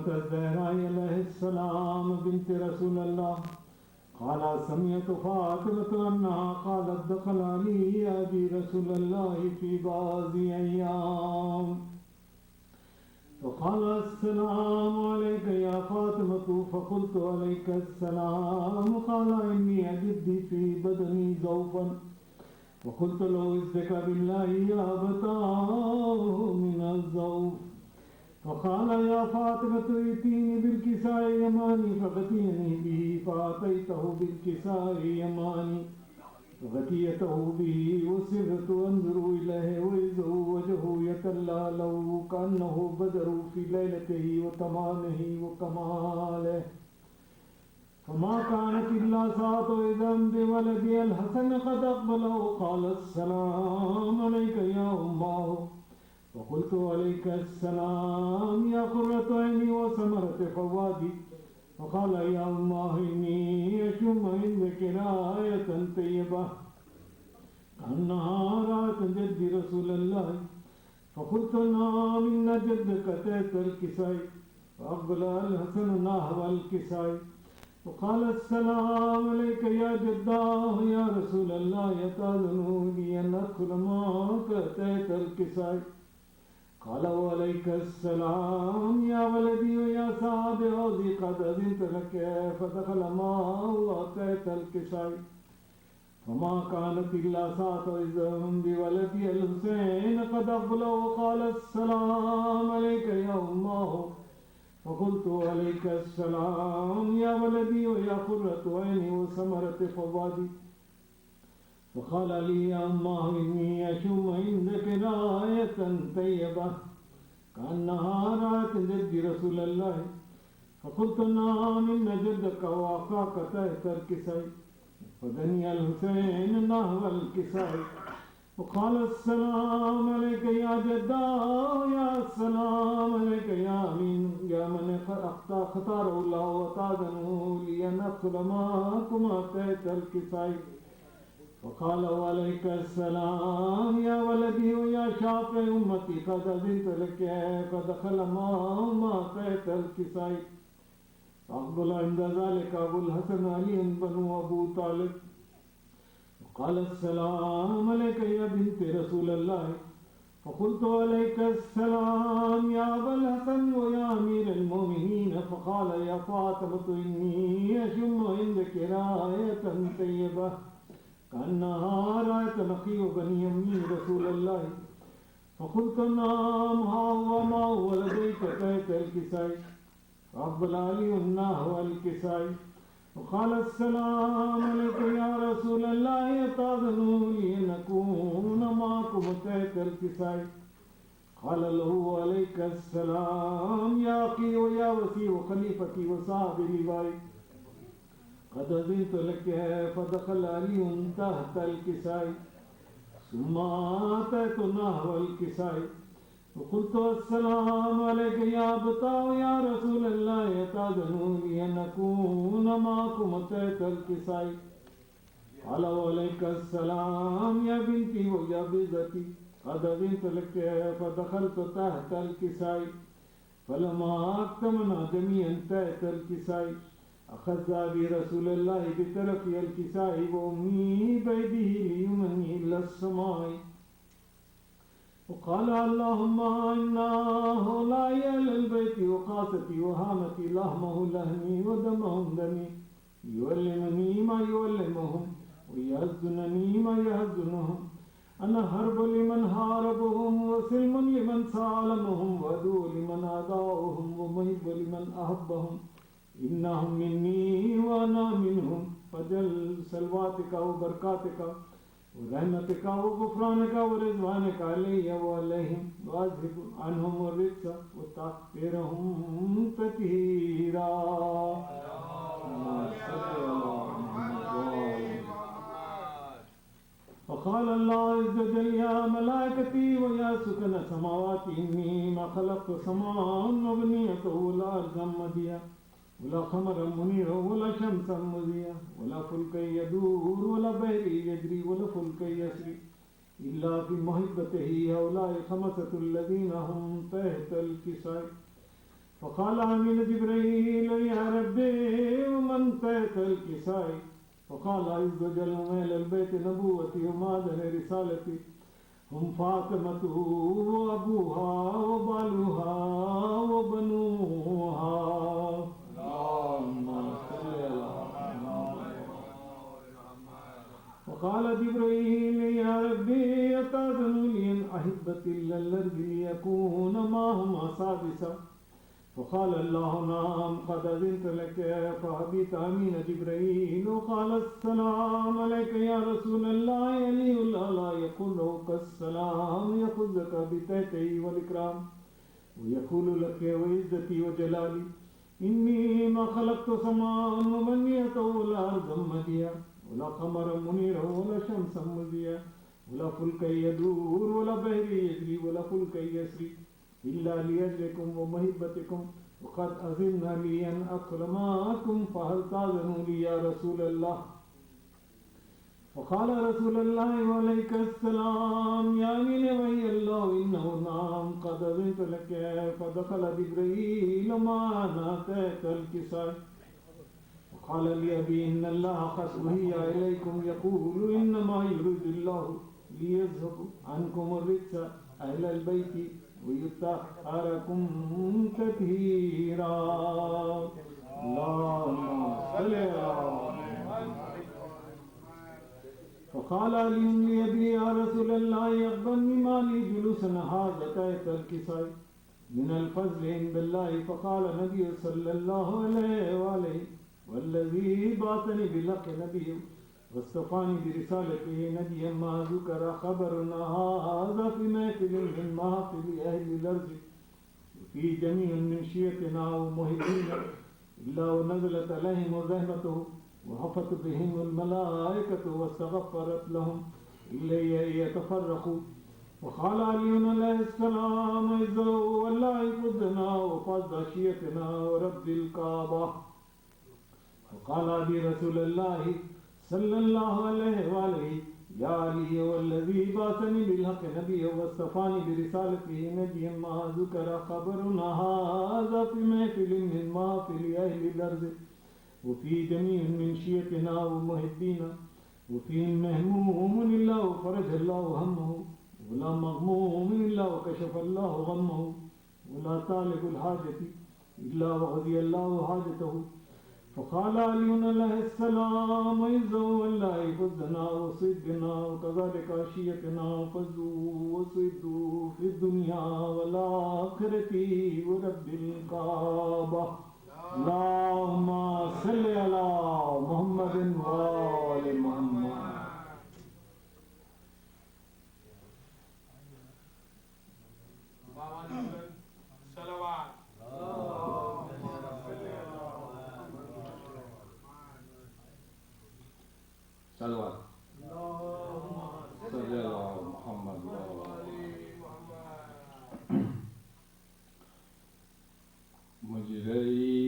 فاطمة الزهراء عليه السلام بنت رسول الله قال سمعت فاطمة أنها قالت دخل علي أبي رسول الله في بعض أيام فقال السلام عليك يا فاطمة فقلت عليك السلام قال إني أجد في بدني ضعفا فقلت له ازدك بالله يا أبتاه من الضعف فقال يا فاطمة ائتيني بالكساء يماني فغتيني به فأتيته بالكساء يماني فغتيته به وسرت أنظر إليه وإذا وجهه يتلألأ كأنه بدر في ليلته وتمامه وكماله فما كانت إلا ساعة إذا بولدي الحسن قد أقبله قال السلام عليك يا أماه فقلت عليك السلام يا قرة عيني وثمرة فؤادي فقال يا أماه إني أشم عندك راية طيبة كأنها رأت جد رسول الله فقلت نعم إن جدك تحت الكساء فأقبل الحسن نحو الكساء وقال السلام عليك يا جداه يا رسول الله يتأذن لي أن أدخل معك تحت الكساء قال وعليك السلام يا ولدي ويا صاحب حوضي قد أذنت لك فدخل معه تحت الكساء فما كانت إلا ساعة إذا بولدي الحسين قد أقبله وقال السلام عليك يا أماه فقلت عليك السلام يا ولدي ويا قرة عيني وثمرة فؤادي فقال لي يا أماه إني أشم عندك راية طيبة كأنها رأت جد رسول الله فقلت نعم إن جدك وأخاك تحت الكساء فدني الحسين نحو الكساء وقال السلام عليك يا جدا يا السلام عليك يا أمين يا من اختار الله وتأذنه لي أن أدخل معكما تحت الكساء وقال وعليك السلام يا ولدي ويا شافع أمتي قد أذنت لك فدخل معهما تحت الكساء أقبل عند ذلك أبو الحسن علي بن أبو طالب وقال السلام عليك يا بنت رسول الله فقلت عليك السلام يا أبا الحسن ويا أمير المؤمنين فقال يا فاطمة إني أشم عندك راية طيبة كأنها راية نقي بني أمي رسول الله فقلت نعم ها هو ما هو لديك تحت الكساء فأقبل علي نحو الكساء وقال السلام عليك يا رسول الله يتأذن لي أن أكون معكم تحت الكساء قال له عليك السلام يا أخي ويا وسيع خليفتي وصاحب لواء قد أذنت لك فدخل علي تحت الكساء ثم أتيت نحو الكساء وقلت السلام عليك يا أبتاه يا رسول الله يتأذن لي أن أكون معكم تحت الكساء قال وعليك السلام يا بنتي ويا بنتي قد أذنت لك فدخلت تحت الكساء فلما أكتمنا جميعا تحت الكساء أخذ أبي رسول الله بطرف الكساء وأمي بيده ليمني إلى السماء وقال اللهم إنا هؤلاء أهل البيت وقاستي وهامتي لحمه لحمي ودمهم دمي يعلمني ما يعلمهم ويحزنني ما يحزنهم أنا حرب لمن حاربهم وسلم لمن سالمهم وعدو لمن عاداهم ومحب لمن أحبهم إنهم مني وأنا منهم فجل سلواتك وبركاتك ورحمتك وغفرانك ورضوانك علي وعليهم واذهب عنهم الرجس وتطهرهم تطهيرا. فقال الله عز وجل يا ملائكتي ويا سكن السماوات إني ما خلقت سماء مبنية ولا أرضا مديا ولا قمرا منيرا ولا شمسا مضيا ولا فلكا يدور ولا بحر يجري ولا فلكا يسري إلا في محبته هؤلاء خمسة الذين هم تحت الكساء فقال آمين جبريل يا ربي ومن تحت الكساء فقال عز وجل إلى البيت نبوتي ومعدن رسالتي هم فاطمة وأبوها وبالها وبنوها. فقال جبريل يا ربي أتأذن لي أن أحبت إلا الأرض ليكون معهما سادسا. فقال الله نعم قد أذنت لك فهبط أمين جبريل وقال السلام عليك يا رسول الله علي الأعلى يقول له السلام يخذك بتحته والإكرام ويقول لك وعزتي وجلالي إني ما خلقت سماء ومنية ولا أرضا مديا ولا قمرا منيرا ولا شمسا مضيا ولا فلكا يدور ولا بحر يجري ولا فلكا يسري إلا لأجلكم ومحبتكم وقد أذن لي أن أكرمكم فهل تأذنوا لي يا رسول الله. فقال رسول الله وعليك السلام يا أمين وحي الله إنه نعم قد أذنت لك. فدخل جبريل معنا تحت الكساء وقال لي أبي إن الله قد وحي إليكم يقول إنما يريد الله ليذهب عنكم الرجس أهل البيت ويطهركم تطهيرا. اللهم صل على. فقال علي لأبي يا رسول الله أخبرني ما لي جلوسا هذا تحت الكساء من الفضل عند الله. فقال النبي صلى الله عليه وآله والذي بعثني بالحق نبي واصطفاني برسالته نبيا ما ذكر خبرنا هذا في محفل من محافل أهل الأرض وفي جميع من شيعتنا ومحبينا إلا ونزلت عليهم رحمته وحفت بهم الملائكة واستغفرت لهم إلي يتفرقوا. وقال علي عليه السلام عزه والله فضنا وفض شيعتنا ورب الكعبة. وقال أبي رسول الله صلى الله عليه وآله يا علي والذي بعثني بالحق نبيا واصطفاني برسالته نبيا ما ذكر خبرنا هذا في محفل من محافل أهل الأرض وفي جميع من شيعتنا ومحبينا وفي مهموم إلا وفرج الله همه ولا مغموم إلا وكشف الله غمه ولا طالب الحاجة إلا وقضي الله حاجته. فقال علي عليه السلام عزه والله فزنا وصدنا وكذلك عشيتنا فزوا وصدوا في الدنيا والآخرة ورب الكعبة. اللهم صل على محمد وآل محمد. صلوات. صلوات صلی اللہ محمد مجرئی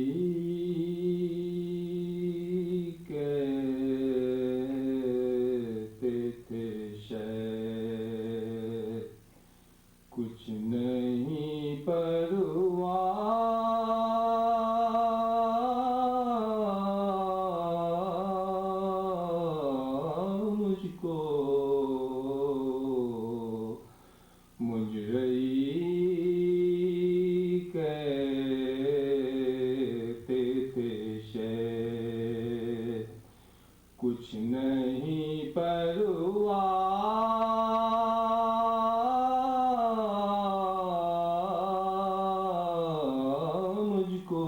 کہتے تھے شے کچھ نہیں پرواہ کچھ نہیں پرواہ مجھ کو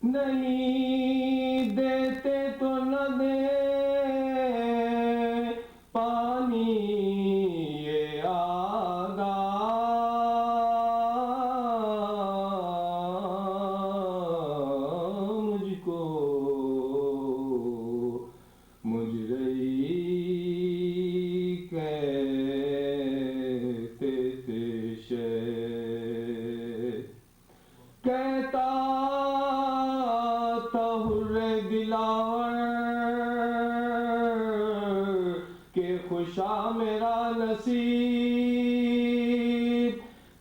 نہیں دیتے تو نہ دے پانی یہ کہتا تھا حر دلاور کہ خوشا میرا نصیب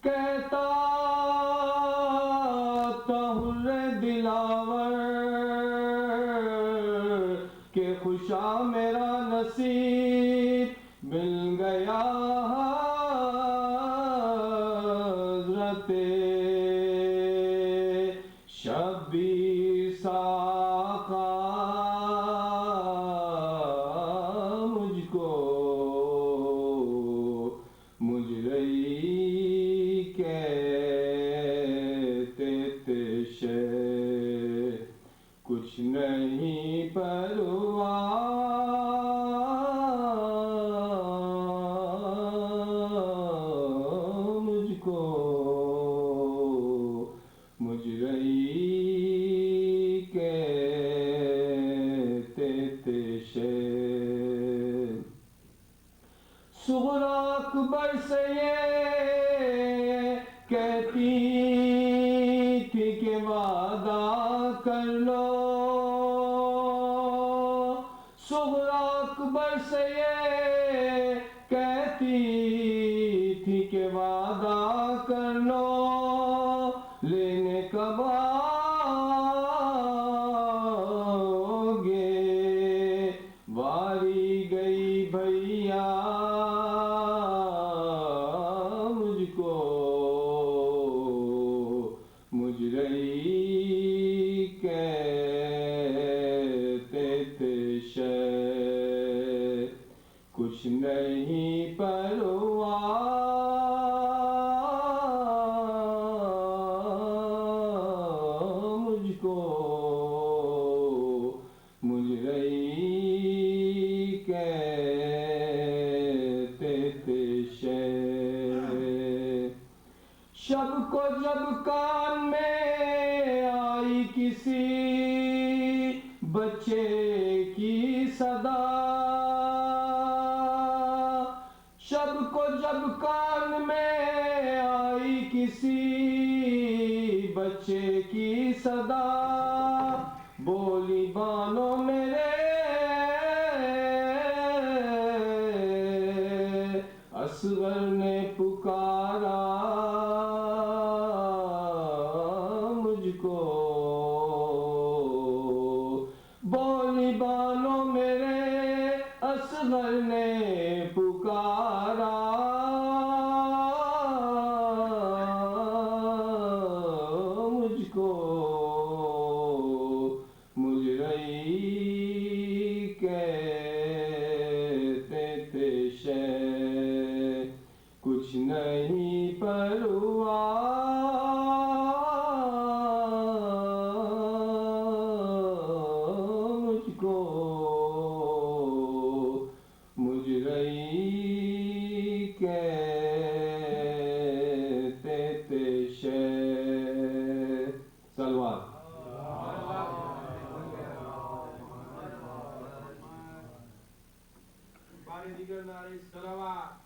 کہتا خوشا میرا نصیب مل گیا حضرت شبیر ساقا مجھ کو مجرئی کہتے تھے شے کچھ نہیں پرواہ مجھ کو مجرئی کہتے تھے شے صغرا اکبر سے یہ کہتی تھی کہ وعدہ کر لو صغرا اکبر سے یہ کہتی تھی کہ وعدہ کر لو لینے کب آؤگے واری گئی بھیا مجھ کو مجرئی کہتے تھے شے کچھ نہیں پرواہ مجھ کو مجرئی کہتے تھے شے شب کو جب کان میں آئی کسی بچے کی صدا شب کو جب کان میں آئی کسی بچے کی صدا بولی بانو میرے اصغر نے پکارا مجھ کو بولی بانو میرے اصغر نے پکارا مجھ کو مجرئی کہتے تھے شے کچھ نہیں پرواہ مجھ کو مجرئی کہتے تھے شے سلوات بارے دیگر نعرے صلوات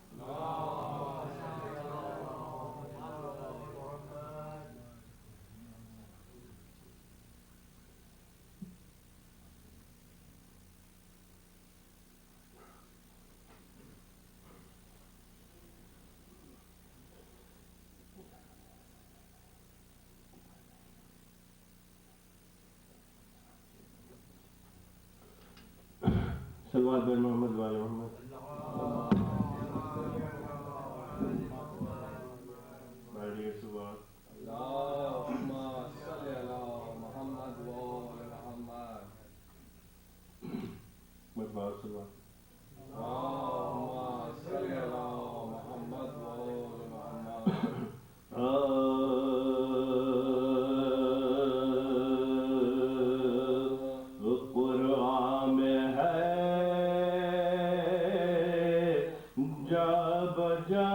صلوات بر محمد و آل محمد بارے صلوات اللہم صلی علی محمد و آل محمد مرحبا صلوات اللہم صلی علی محمد و آل محمد قرآن میں ہے جا بجا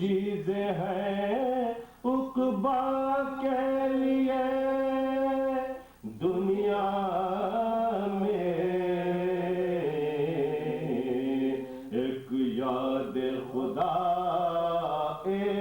چیزیں ہیں عقبا کے لیے دنیا میں، ایک یاد خدا ایک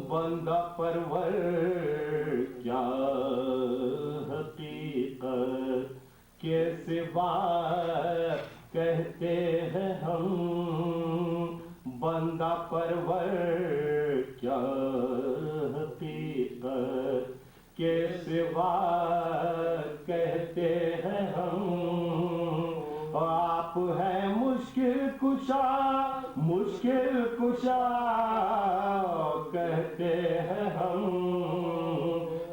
بندہ پرور کیا حقیقت کے سوا کہتے ہیں ہم، بندہ پرور کیا حقیقت کے سوا کہتے ہیں ہم، آپ ہیں مشکل کشا مشکل کشا کہتے ہیں ہم،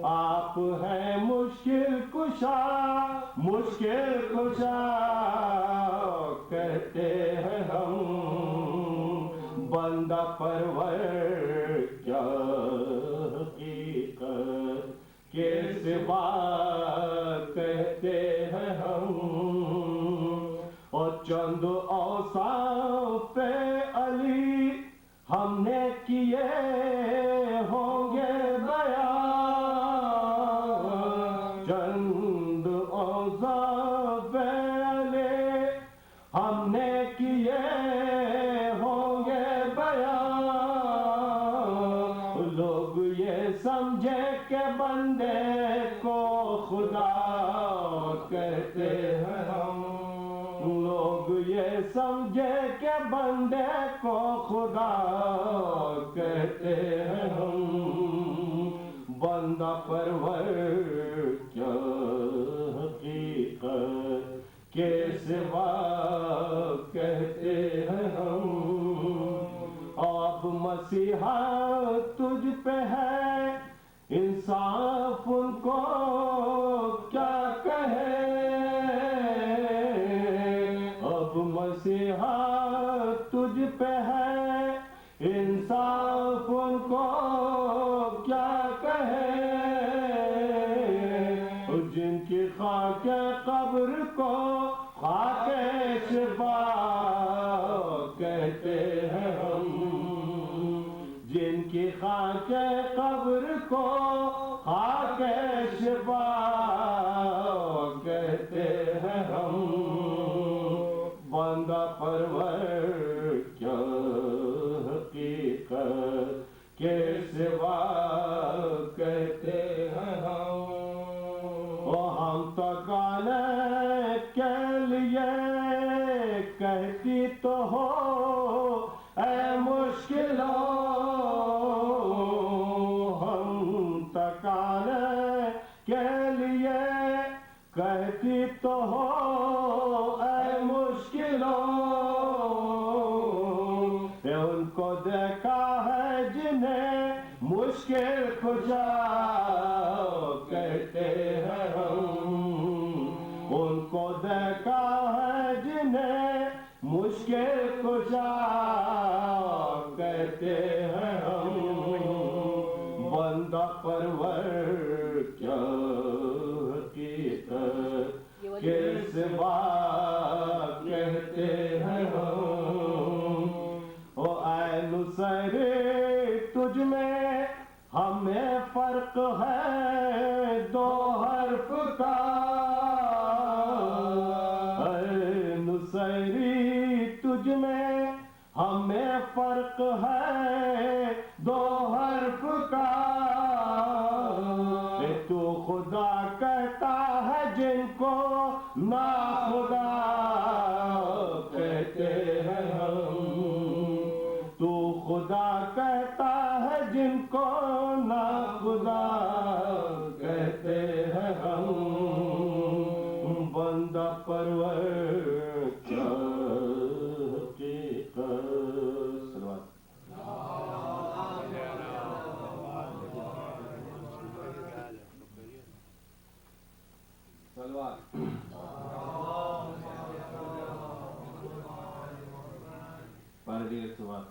آپ ہیں مشکل کشا مشکل کشا کہتے ہیں ہم، بندہ پرور کیا حقیقت کے سوا کہتے ہیں ہم، اور چند اوصاف پہ علی ہم نے کیے ہوں گے بیان، چند اوصاف پہ علی ہم نے کیے ہوں گے بیان، لوگ یہ سمجھے کہ بندے کو خدا کہتے ہیں ہم، لوگ لوگ یہ سمجھے کہ بندے کو خدا کہتے ہیں ہم، بندہ پرور کیا حقیقت کے سوا کہتے ہیں ہم، اب مسیحا تجھ پہ ہے انصاف ان کو کیا کہے، اب مسیحا تجھ پہ ہے انصاف ان کو کیا کہے، جن کی خاک قبر کو خاک شفا کہتے ہیں ہم، جن کی خاک قبر کو خاک شفا کہتے ہیں ہم، بندہ پرور کیا حقیقت کے سوا کہتے ہیں ہم، ہم تو گانے کے لیے کہتی تو ہو اے مشکلوں، ہم تکانے کے لیے کہتی تو ہو اے مشکلوں، ان کو دیکھا ہے جنہیں مشکل کشا کہتے ہیں ہم، ان کو دیکھا ہے جنہیں مشکل کشا کہتے ہیں ہم، بندہ پرور کیا حقیقت کے سوا کہتے ہیں ہم، او اے نصیری تجھ میں ہمیں فرق ہے دو حرف کا، اے نصیری تجھ میں ہمیں فرق ہے دو حرف کا، تو خدا کہتا ہے جن کو نا خدا کہتے ہیں ہم، تو خدا کہتا ہے جن کو نا خدا کہتے ہیں ہم، بندہ پرور کیا حقیقت صلوات پارٹی کے صلوات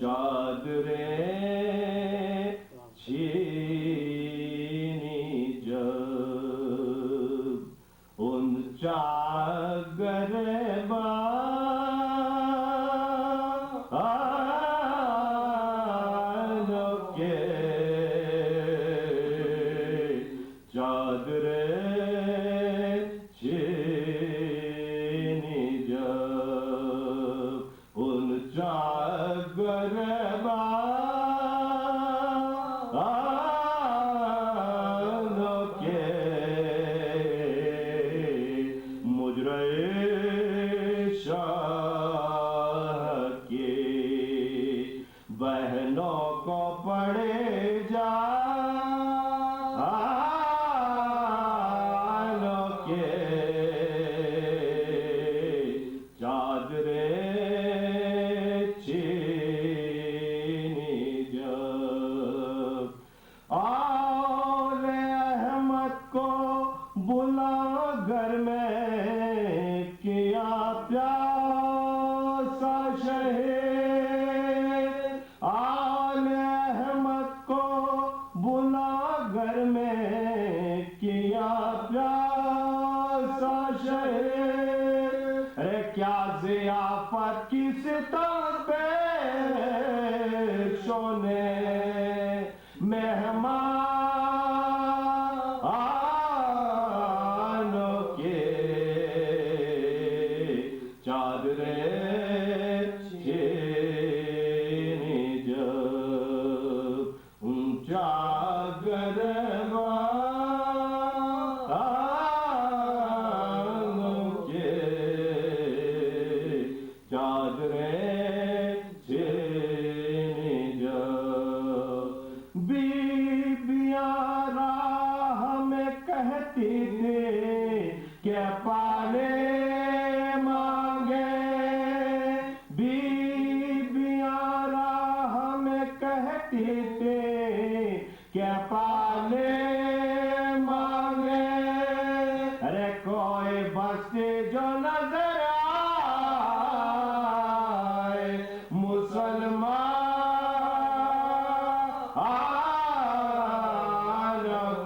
چادریں چھینی جب ان چاگر کے چادریں بہنوں کو پڑے جا کے چادریں چھینی جب آل احمد کو بلا گھر میں کیا پیاسا شہید، آل احمد کو بلا گھر میں کیا پیاسا شہید، ارے کیا ضیافت کی ستم پیشوں نے مہمان چادریں چھینی جب ان چاگروانوں کے چادریں چھینی جب بیبیاں راہ میں کہتی تھی کہ پانے مانگے بیبیاں راہ میں کہتی تھی کہ پانے مانگے ارے کوئی بستی جو نظر آئے مسلمانوں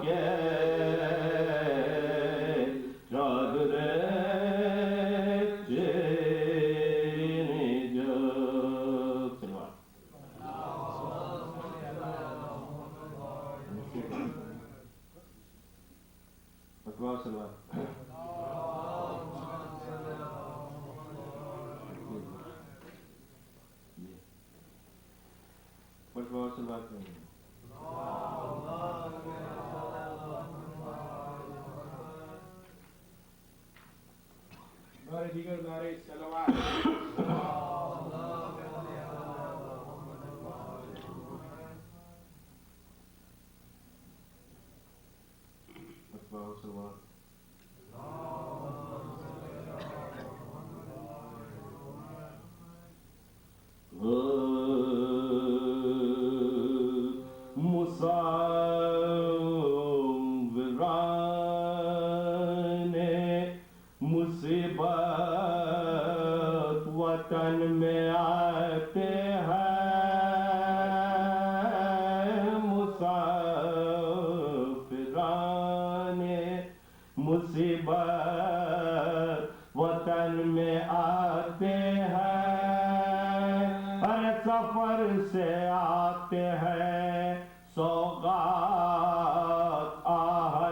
کے چادریں چھینی جب اکبر سلوات پٹوا سلوات کریں نعرہ دیگر نعرہ صلوات پٹوا سلوات مصوران مصیبت وطن میں آتے ہیں مسافران مصیبت وطن میں آتے ہیں ہر سفر سے آتے ہیں سوغات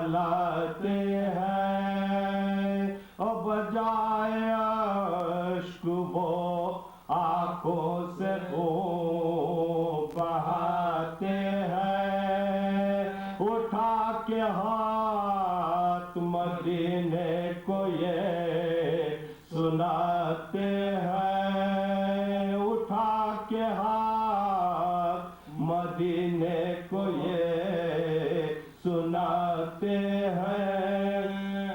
لاتے ہیں اور بجائے اشک وہ آنکھوں سے خون بہاتے ہیں اٹھا کے ہاتھ مدینے کو یہ سناتے ہیں اٹھا کے ہاتھ مدینے کو یہ سناتے ہیں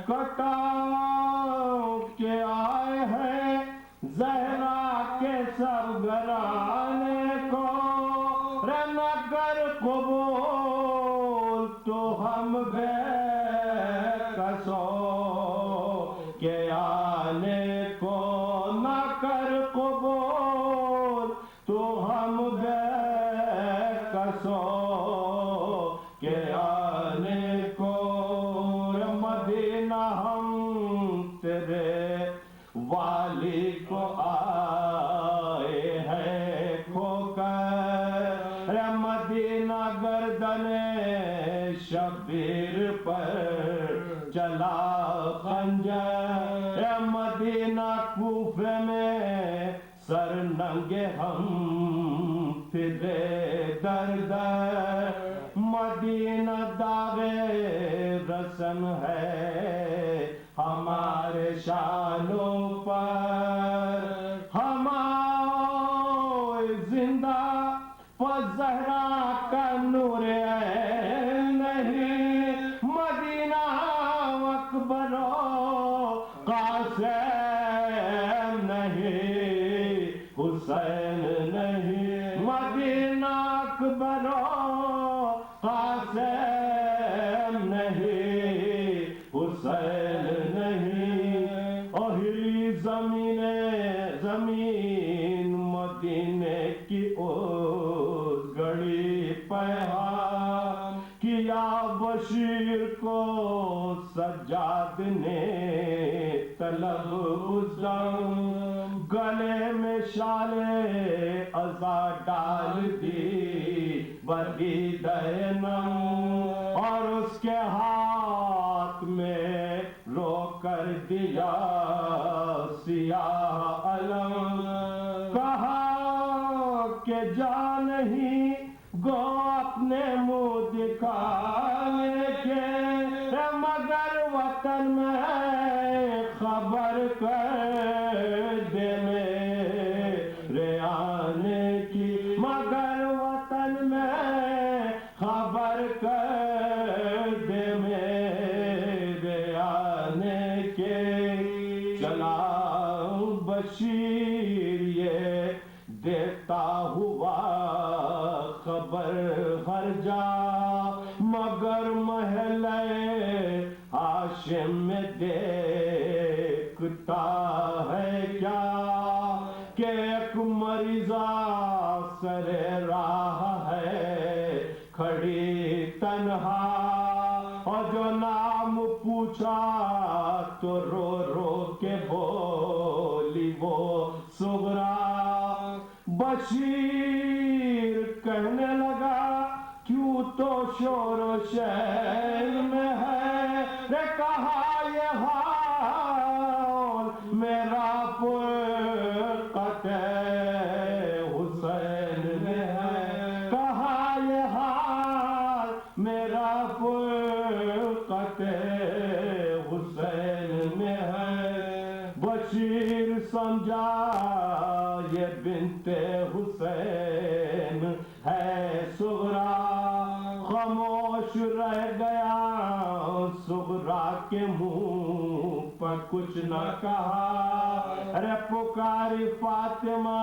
کٹاؤ کے آئے ہیں زہرا کے سب گھرانے کو نہ کر قبول تو ہم بے کسوں کے آنے کو نہ کر قبول تو ہم بے کسوں کے آنے کو مدینہ ہم تیرے والی کو آئے ہیں کھو کر مدینہ گردن شبیر پر چلا خنجر مدینہ کوفے میں سر ننگے ہم پھرے در در مدینہ داغے رسم ہے ہمارے شانوں پر ہم زندہ زہرا کا نور نہیں مدینہ اکبر قاسم نہیں حسین نہیں مدینہ اکبر قاسم نہیں حسین نہیں اہلی زمین مدینے کی اس گڑی پیغام کیا بشیر کو سجاد نے طلب ازم گلے میں شالے ازا ڈال دی بدی دینم اور اس کے ہاتھ میں رو کر دیا سیاہ جا نہیں گو اپنے منہ دکھانے کے، مگر وطن میں خبر کر دے میرے آنے کی، مگر وطن میں خبر کر دے میرے آنے کے۔ چلا بشیر یہ دیتا ہوا خبر ہر جا، مگر محلہ ہاشم میں دیکھتا ہے کیا، کہ ایک مریضہ سر راہ ہے کھڑی تنہا، اور جو نام پوچھا تو رو رو کے بولی وہ صغرا۔ بشیر کہنے لگا کیوں تو شور و شور میں ہے، رے کہا یہ حال میرا قطع حسین میں ہے، کہا یہ حال میرا قطع حسین میں ہے۔ بشیر سمجھا یہ بنت حسین ہے صغرا، خاموش رہ گیا صغرا کے منہ پر کچھ نہ کہا، ارے پکاری فاطمہ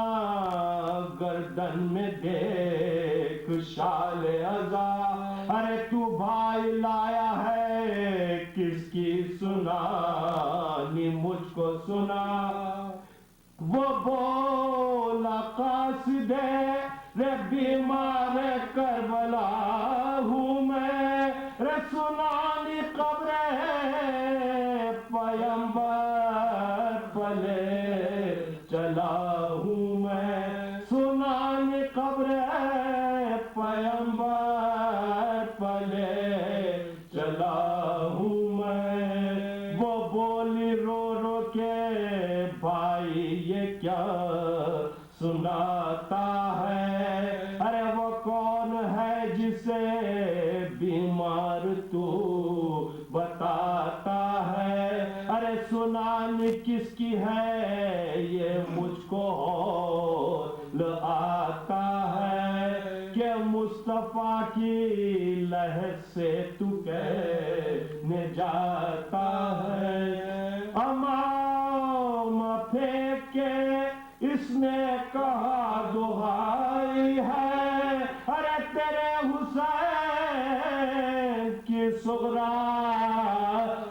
گردن میں دیکھ شال عزا، ارے تو بھائی لایا ہے کس کی سنانی مجھ کو سنا۔ وہ بولا قاصد رے بیمار کربلا ہوں میں، رے سنانی قبر پیمبر پلے چلا ہوں میں، سنانی قبر پیمبر پلے چلا ہوں میں۔ وہ بولی رو رو کے بھائی یہ کیا سناتا ہے، ارے وہ کون ہے جسے بیمار تو بتاتا ہے، ارے سنانی کس کی ہے یہ مجھ کو ہول آتا ہے، کہ مصطفیٰ کی لہر سے تو کہنے جاتا ہے۔ امام پھینک کے اس نے کہا دہائی ہے، ارے تیرے حسین کی صغرا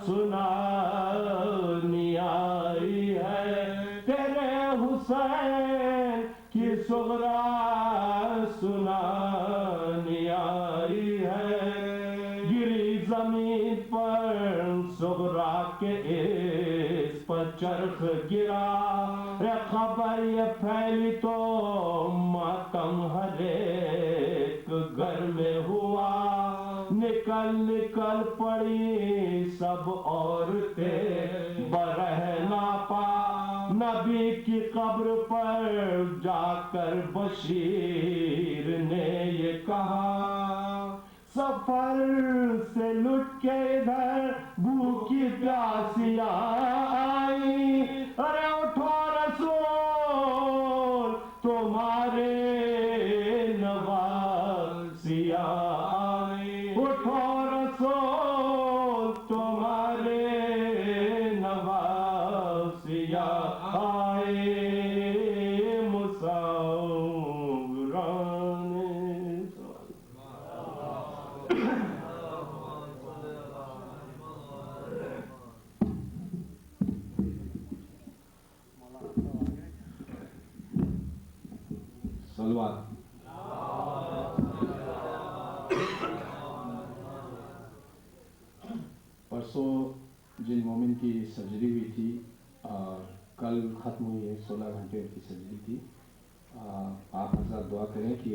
سنانی آئی ہے، تیرے حسین کی صغرا سنانی آئی ہے۔ گری زمین پر صغرا کے اس پر چرخ گرا، خبر یہ پھیلی تو ماتم ہر ایک گھر میں ہوا، نکل نکل پڑی سب عورتیں برہنا پا، نبی کی قبر پر جا کر بشیر نے یہ کہا، سفر سے لٹ کے ادھر بھوکی پیاسیاں آئی، ارے اٹھو رسول تمہارے نواسیاں آئی، اٹھو رسول تمہارے نواسیاں آئی، صلوات۔ پرسوں جن مومن کی سرجری ہوئی تھی کل ختم ہوئی ہے، 16 گھنٹے کی سرجری تھی۔ آپ حضرات دعا کریں کہ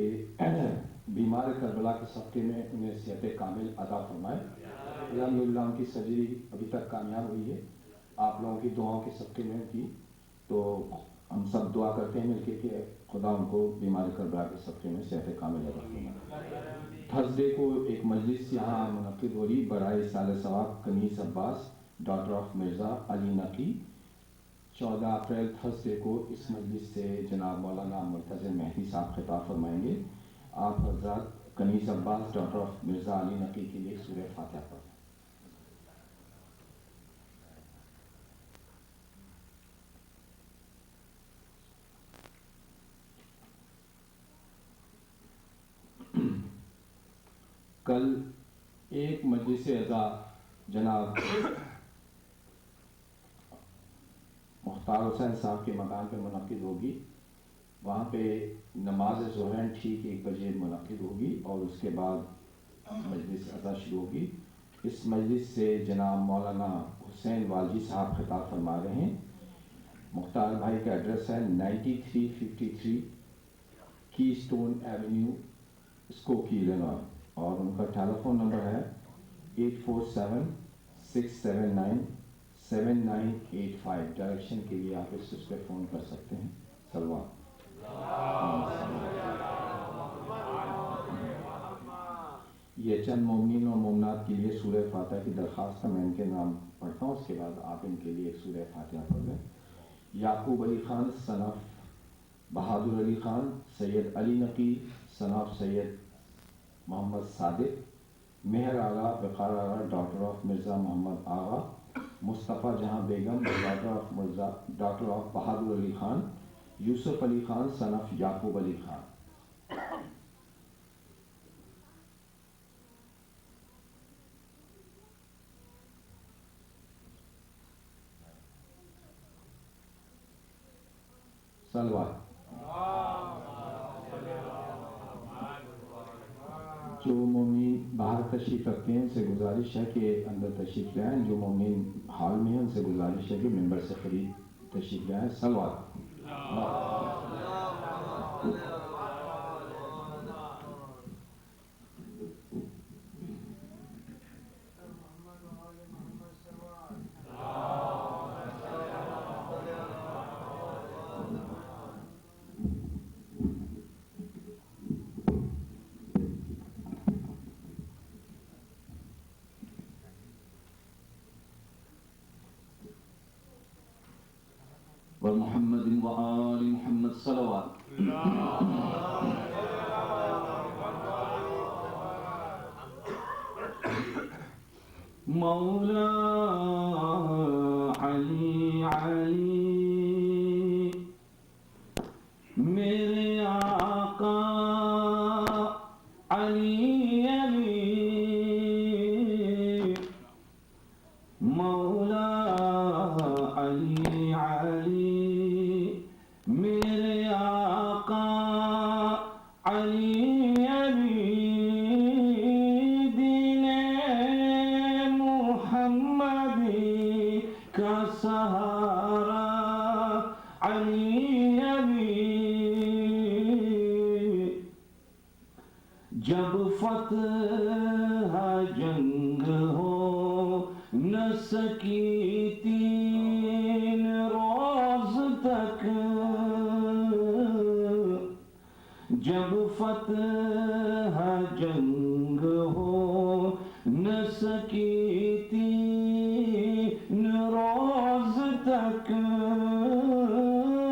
بیمار کربلا کے صدقے میں انہیں صحت کامل عطا فرمائے۔ الحمدللہ ان کی سرجری ابھی تک کامیاب ہوئی ہے، آپ لوگوں کی دعاؤں کے صدقے میں کی تو ہم سب دعا کرتے ہیں مل کے کہ خدا ان کو بیماری کربلا کے صفحے میں صحت کامل رکھنا. تھرسڈے کو ایک مجلس یہاں منعقد ہو رہی برائے سال ثواب Kaneez Abbas daughter of Mirza Ali Naqi. 14 April Thursday کو اس مجلس سے جناب مولانا مرتضی مہدی صاحب خطاب فرمائیں گے. آپ حضرات کنیز عباس ڈاٹر آف مرزا علی نقی کے لیے سورہ فاتحہ پڑھیں. کل ایک مجلس عزا جناب مختار حسین صاحب کے مکان پہ منعقد ہوگی. وہاں پہ نماز ظہر ٹھیک 1 بجے منعقد ہوگی اور اس کے بعد مجلس عزا شروع ہوگی. اس مجلس سے جناب مولانا حسین والجی صاحب خطاب فرما رہے ہیں. مختار بھائی کا ایڈریس ہے 9353 کی اسٹون ایونیو اسکوکی لینور اور ان کا ٹیلیفون نمبر ہے 8476797985. ڈائریکشن کے لیے آپ اس پہ فون کر سکتے ہیں. سلوات. یہ چند مومنین اور مومنات کے لیے سورہ فاتحہ کی درخواست ہے. میں ان کے نام پڑھتا ہوں, اس کے بعد آپ ان کے لیے ایک سورہ فاتحہ پڑھ لیں. Yaqub Ali Khan son of Bahadur Ali Khan, Syed Ali Naqi son of Syed Muhammad Sadiq, Mehr Agha Waqar Agha daughter of Mirza Muhammad Agha, Mustafa Jahan Begum daughter of Bahadur Ali Khan, Yusuf Ali Khan son of Yaqub Ali Khan. سلوات. جو مومنین باہر تشریف رکھتے ہیں ان سے گزارش ہے کہ اندر تشریف لے آئیں. جو مومنین ہال میں ہیں ان سے گزارش ہے کہ ممبر سے قریب تشریف لے آئیں. سلوات. محمد وآل محمد صلوات. مولا علی علی میرے آقا علی علی, مولا علی علی میرے آقا علی علی, دین محمدی کا سہارا علی علی. جب فتح جنگ ہو نہ سکی 3 روز تک, جب فتح جنگ ہو نہ سکی 3 روز تک,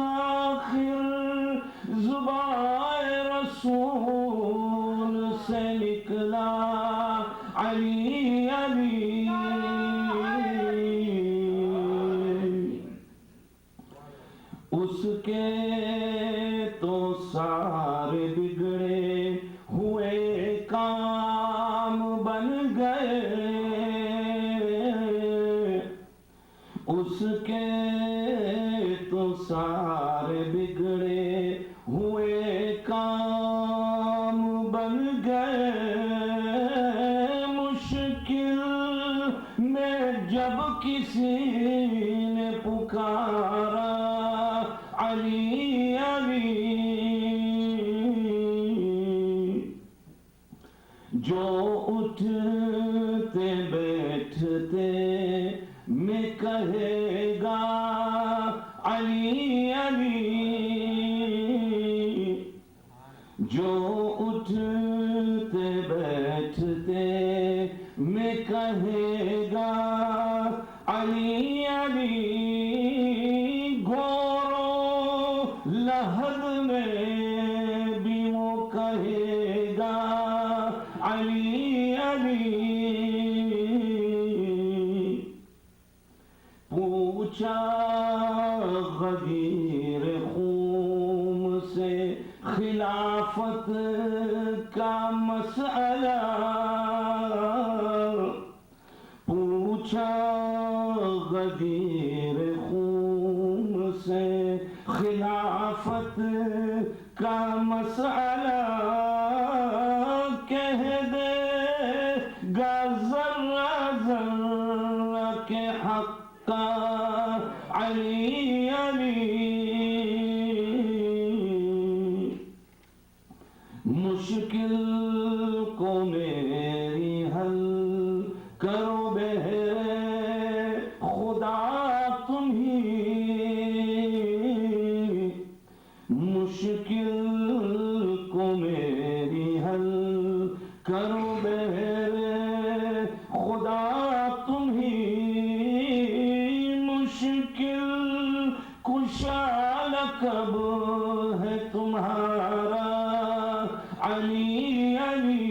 آخر زبان رسول سے نکلا علی علی. اس کے تو سارے بگڑے ہوئے کام بن گئے, اس کے تو سارے بگڑے ہوئے کام بن گئے. مشکل میں جب کسی نے پکارا علی علی, جو اٹھتے بیٹھتے میں کہے گا علی علی جو اٹھتے بیٹھتے میں کہے گا علی علی گورو لحد میں بھی وہ کہے گا علی علی پوچھا غدیر خون سے خلافت کا مسئلہ پوچھا غدیر خون سے خلافت کا مسئلہ کہہ دے گا ذرہ ذرہ کے حق کا علی علی مشکل کو میری حل کرو بہرے خدا تم ہی مشکل کو میری حل کرو بہرے خدا تم ہی مشکل کشا لقب ہے تمہارا علی علی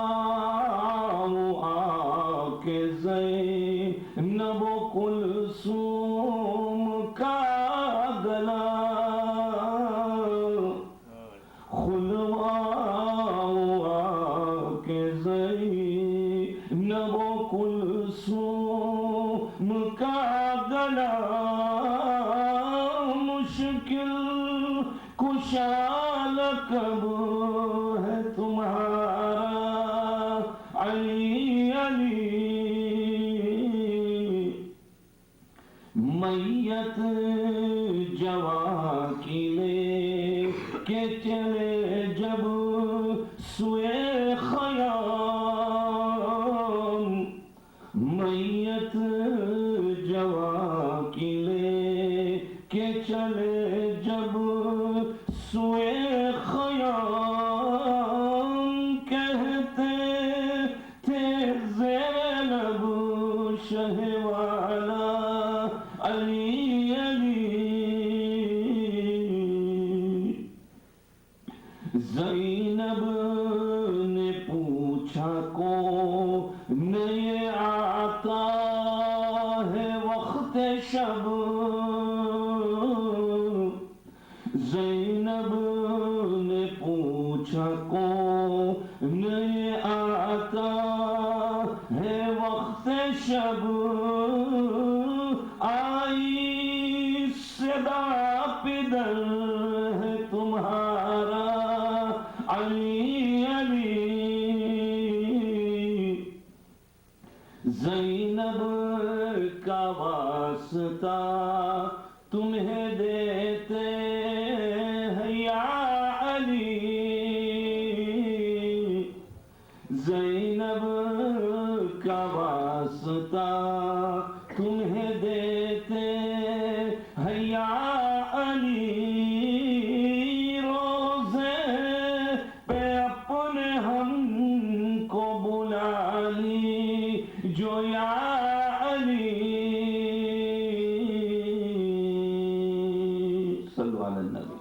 کھلواؤ آ کے زینب و کلثوم کا گلا کھلواؤ آ کے زینب و کلثوم کا گلا مشکل کشا لقب ہے تمہارا علی علی میت جوان کی لے کے چلے جب سوئے خیام میت جوان کی لے کے چلے جب سوئے خیام کہتے تھے زینب شہ والا علی علی زینب نے پوچھا کو نہیں آتا ہے وقت شب زینب نے پوچھا کو نہیں آتا ہے وقت شب آئی صدا پدر ہے تمہارا علی علی زینب کا واسطہ تمہیں دیتے ہیں یا علی زینب کا واسطہ تمہیں دیتے ہیں یا علی روزے پہ اپنے ہم کو بلا لی جو یا علی صلو علی النبی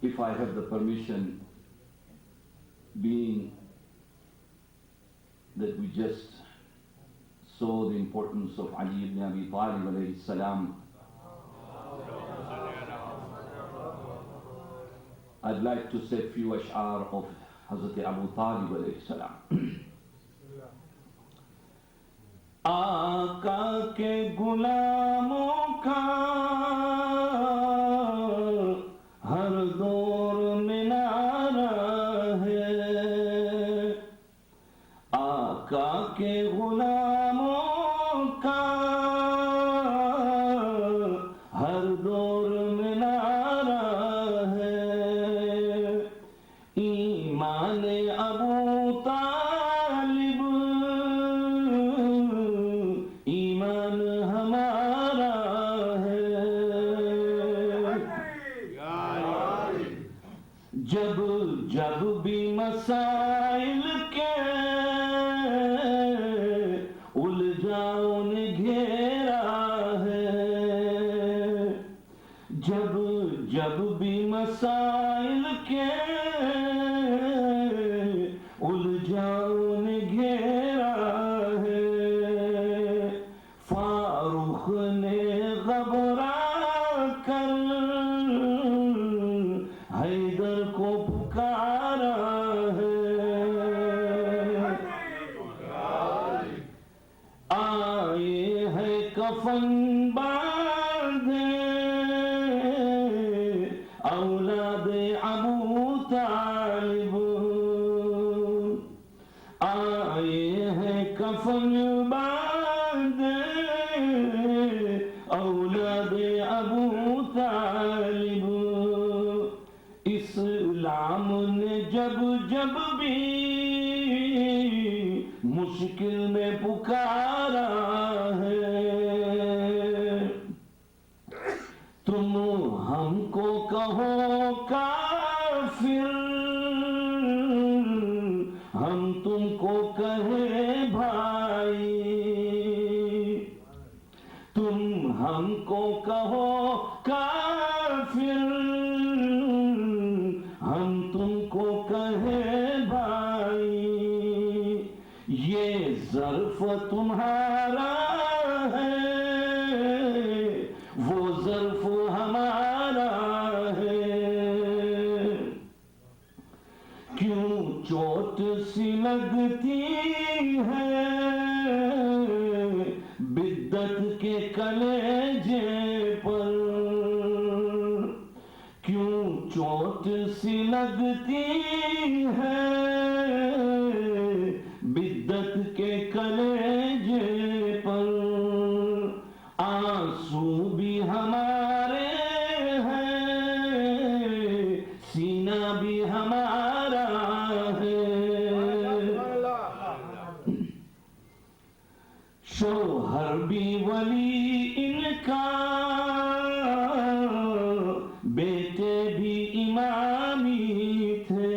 If I have the permission, being that we just saw the importance of Ali ibn Abi Talib alayhi salam, I'd like to say a few ash'ar of Hazrat Abu Talib alayhi salam. آقا کے غلاموں کا ہر دور میں نعرہ ہے آقا کے غلاموں کا ہر دور میں نعرہ ہے ایمان ابو طالب ایمان ہمارا ہے. جب جب بھی مسائل کے الجھاؤ نے گھیرا ہے. جب جب بھی مسائل کے الجھاؤ نے گھیرا ہے. فاروق نے گھبرا کر حیدر کو پکارا ہے. آئے ہے کفن باندھے اولاد ابو طالب. آئے ہیں کفن باندھے اولاد ابو طالب. اسلام نے جب جب بھی مشکل میں پکارا ہے. تم ہم کو کہو کافر ہم تم کو کہے بھائی. تم ہم کو کہو کافر ہم تم کو کہے بھائی. یہ ظرف تمہارا ہے وہ ظرف ہمارا ہے. کیوں چوٹ سی لگتی ہے بدت کے کلیجے پر. کیوں چوٹ سی لگتی ہے بدت کے کلیجے پر. آنسو بھی ہمارے ہیں سینہ بھی ہمارا ہے. شوہر بھی ولی ان کا بیٹے بھی امامی تھے.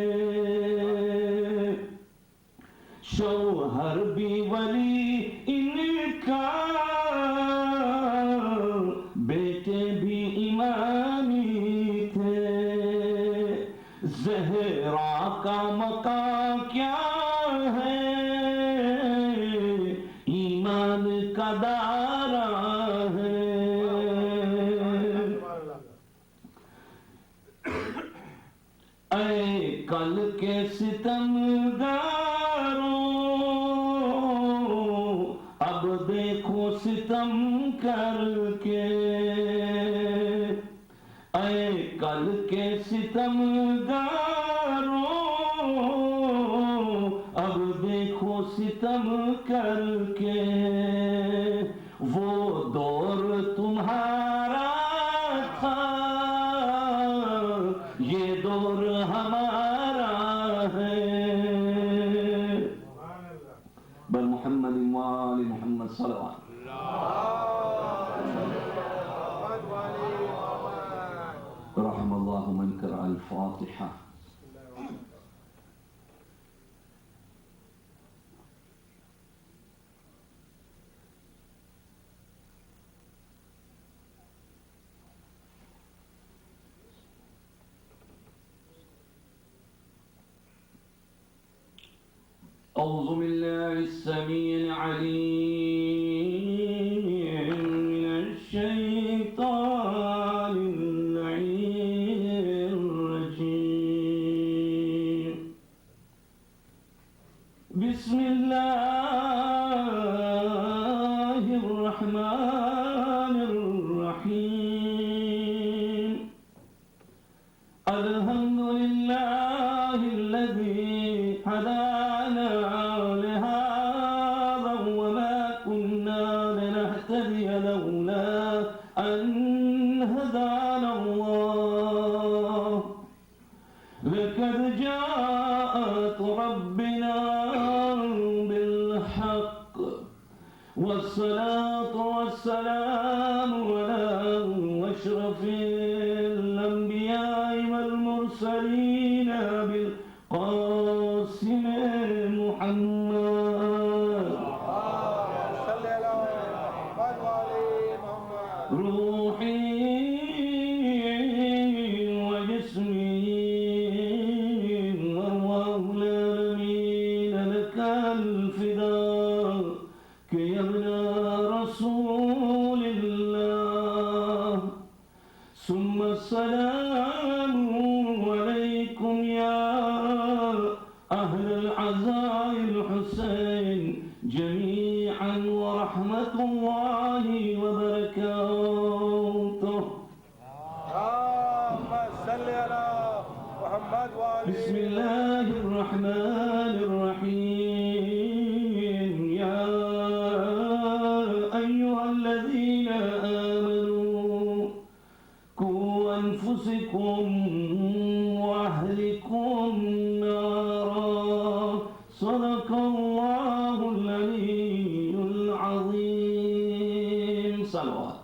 شوہر بھی ولی ان کا بیٹے بھی امامی تھے. زہرا کا مقام کیا ہے ایمان کا دارا ہے. اے کل کے ستمگاروں اب دیکھو ستم کر کے. اے کل کے ستمگاروں اب دیکھو ستم کر کے. وہ دور تمہارا تھا یہ دور ہمارا ہے. بل محمد وآل محمد صلوات. رحم اللہ من قرأ الفاتحہ. أعوذ بالله السميع العليم من الشيطان اللعين الرجيم. بسم الله الرحمن الرحيم. الحمد لله الذي هدانا لهذا وما كنا لنهتدي لولا أن هدانا الله. لقد جاءت ربنا بالحق والصلاة والسلام على أشرف الأنبياء والمرسلين بالقاسم محمد روحي وجسمي ورواه العالمين لك الفداء يا ابن رسول الله ثم السلام عليكم يا أهل العزاء الحسين جميعا ورحمة الله وبركاته. اللهم صل على محمد وآله. بسم الله الرحمن الرحيم. يا أيها الذين آمنوا قوا أنفسكم وأهلكم نارا صدق الله العلي العظيم. صلوات.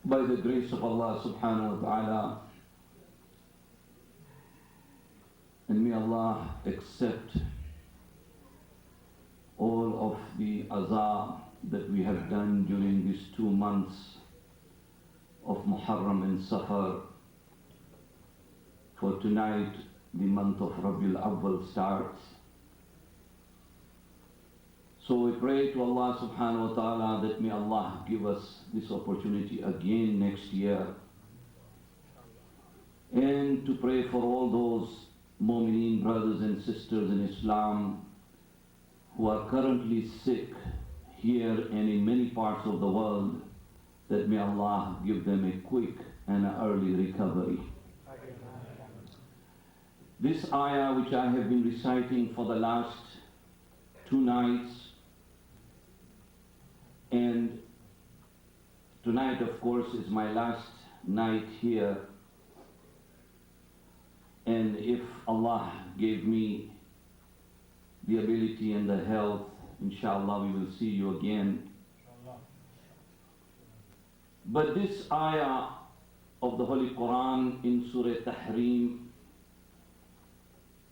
By the grace of Allah subhanahu wa ta'ala, and may Allah accept all of the azaa that we have done during these 2 months of Muharram and Safar. For tonight, the month of Rabiul Awwal starts. So we pray to Allah subhanahu wa ta'ala that may Allah give us this opportunity again next year, and to pray for all those Mu'mineen brothers and sisters in Islam who are currently sick here and in many parts of the world, that may Allah give them a quick and an early recovery. This ayah which I have been reciting for the last 2 nights, and tonight of course is my last night here, and if Allah gave me the ability and the health, inshallah we will see you again. But this ayah of the Holy Quran in Surah Tahrim,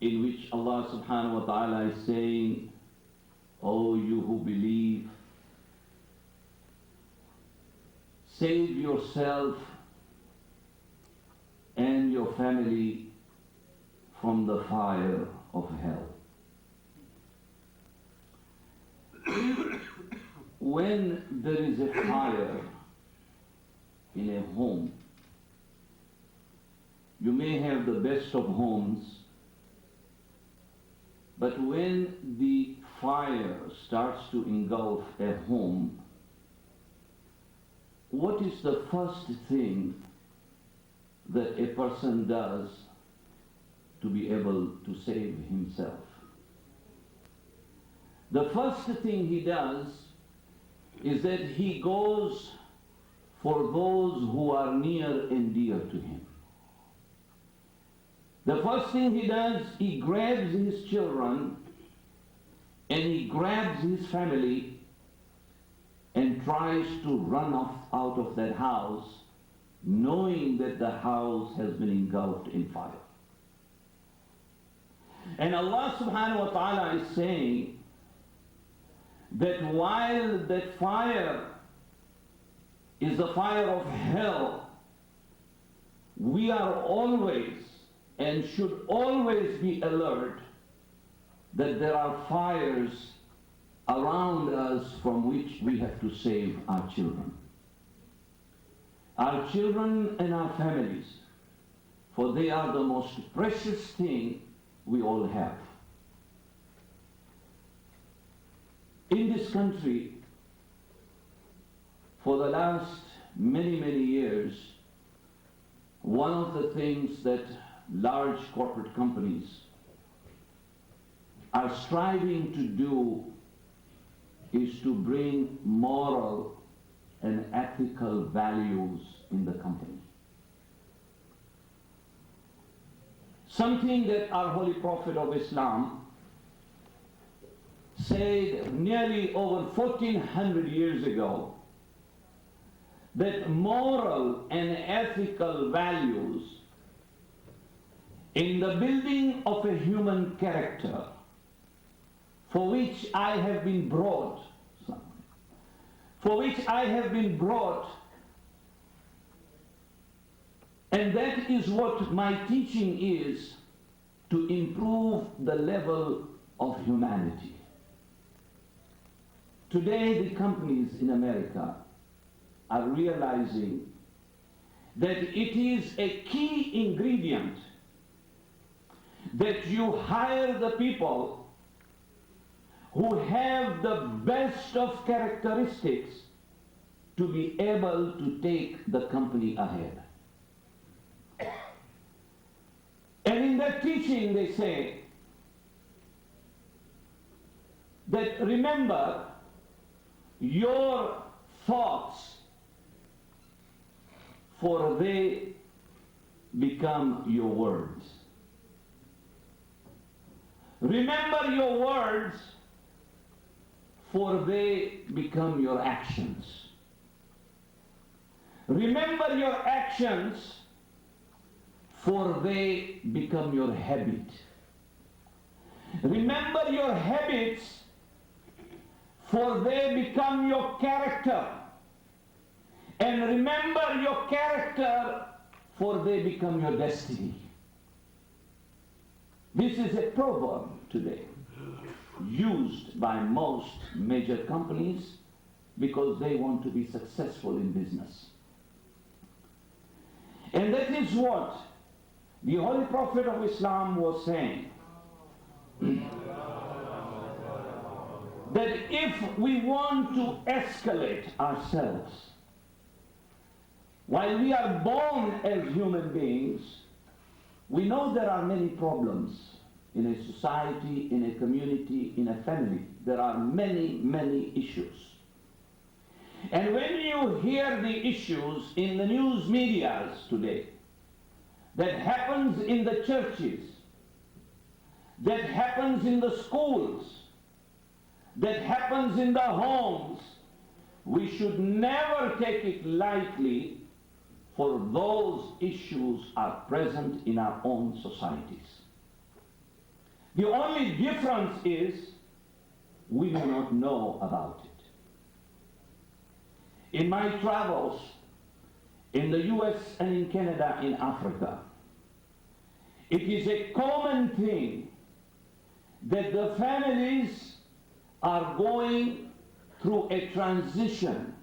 in which Allah subhanahu wa ta'ala is saying, "O you who believe, save yourself and your family from the fire of hell." When there is a fire in a home, you may have the best of homes, but when the fire starts to engulf a home, what is the first thing that a person does to be able to save himself? The first thing he does is that he goes for those who are near and dear to him. The first thing he does, he grabs his children and he grabs his family and tries to run off out of that house, knowing that the house has been engulfed in fire. And Allah subhanahu wa ta'ala is saying that while that fire is the fire of hell, we are always and should always be alert that there are fires around us from which we have to save our children. Our children and our families, for they are the most precious thing we all have. In this country, for the last many years, one of the things that large corporate companies are striving to do is to bring moral and ethical values in the company. something that our Holy Prophet of Islam said nearly over 1400 years ago, that moral and ethical values in the building of a human character, for which I have been brought, and that is what my teaching is, to improve the level of humanity. Today, the companies in America are realizing that it is a key ingredient that you hire the people who have the best of characteristics to be able to take the company ahead. And in that teaching they say that remember your thoughts, for they become your words. Remember your words, for they become your actions. Remember your actions, for they become your habit. Remember your habits, for they become your character. And remember your character, for they become your destiny. This is a proverb today, used by most major companies because they want to be successful in business. And that is what the Holy Prophet of Islam was saying. That if we want to escalate ourselves, while we are born as human beings, we know there are many problems in a society, in a community, in a family. There are many, many issues. And when you hear the issues in the news medias today, that happens in the churches, that happens in the schools, that happens in the homes, we should never take it lightly, for those issues are present in our own societies. The only difference is we do not know about it. In my travels in the US and in Canada, in Africa, it is a common thing that the families are going through a transition.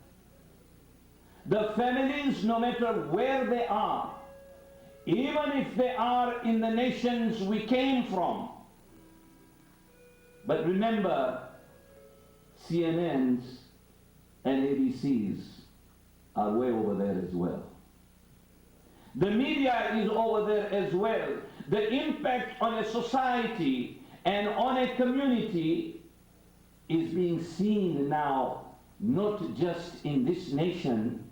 The families, no matter where they are, even if they are in the nations we came from, but remember, CNNs and ABCs are way over there as well. The media is over there as well. The impact on a society and on a community is being seen now, not just in this nation,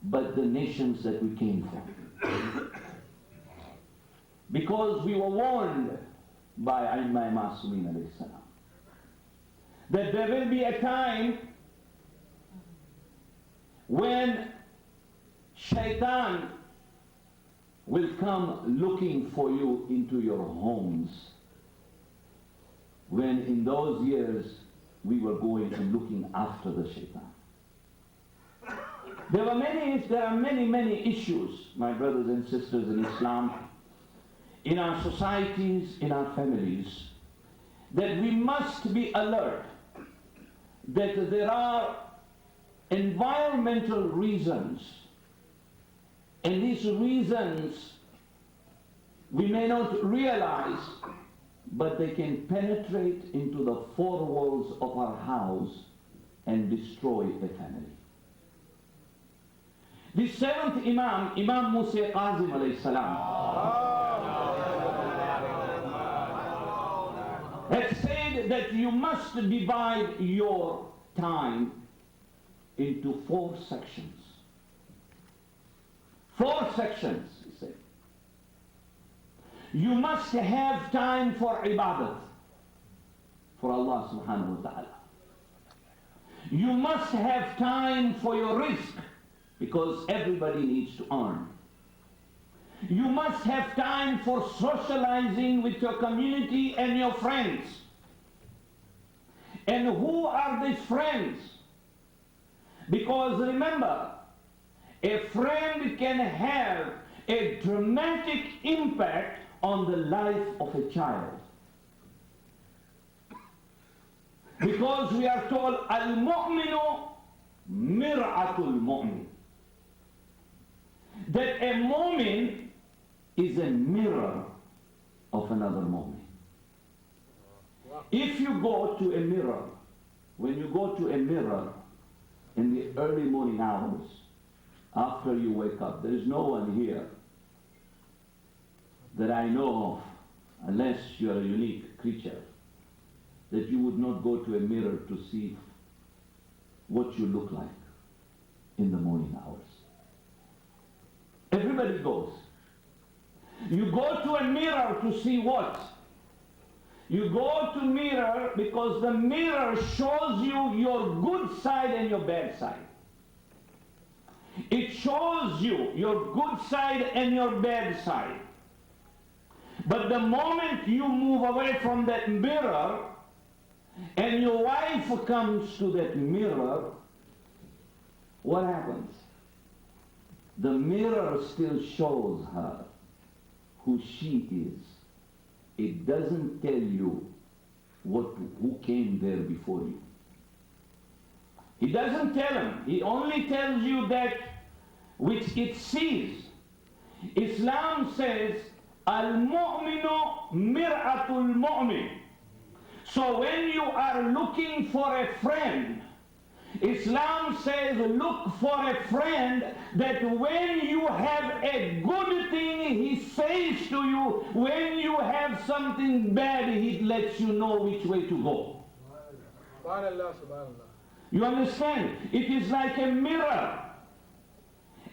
but the nations that we came from. Because we were warned by MASOM that there will be a time when Shaitan will come looking for you into your homes, when in those years we were going and looking after the Shaitan. There are many issues, my brothers and sisters in Islam, in our societies, in our families, that we must be alert that there are environmental reasons, and these reasons we may not realize, but they can penetrate into the four walls of our house and destroy a family. The seventh Imam, Imam Musa Qazim alayhi salam, had said that you must divide your time into 4 sections. 4 sections, he said. you must have time for ibadat, for Allah subhanahu wa ta'ala. You must have time for your risk, because everybody needs to earn. You must have time for socializing with your community and your friends. And who are these friends? Because remember, a friend can have a dramatic impact on the life of a child. Because we are told, al-mu'minu mir'atul mu'min. That a mu'min is a mirror of another mu'min. If you go to a mirror, when you go to a mirror in the early morning hours, after you wake up, there is no one here that I know of, unless you are a unique creature, that you would not go to a mirror to see what you look like in the morning hours. Everybody goes. You go to a mirror to see what? You go to mirror because the mirror shows you your good side and your bad side. It shows you your good side and your bad side. But the moment you move away from that mirror and your wife comes to that mirror, what happens? The mirror still shows her who she is. It doesn't tell you who came there before you. He doesn't tell him. He only tells you that which it sees. Islam says, al-mu'minu mir'atul mu'min. So when you are looking for a friend, Islam says look for a friend that when you have a good thing, he says to you. When you have something bad, he lets you know which way to go. Subhanallah, subhanallah. You understand? It is like a mirror.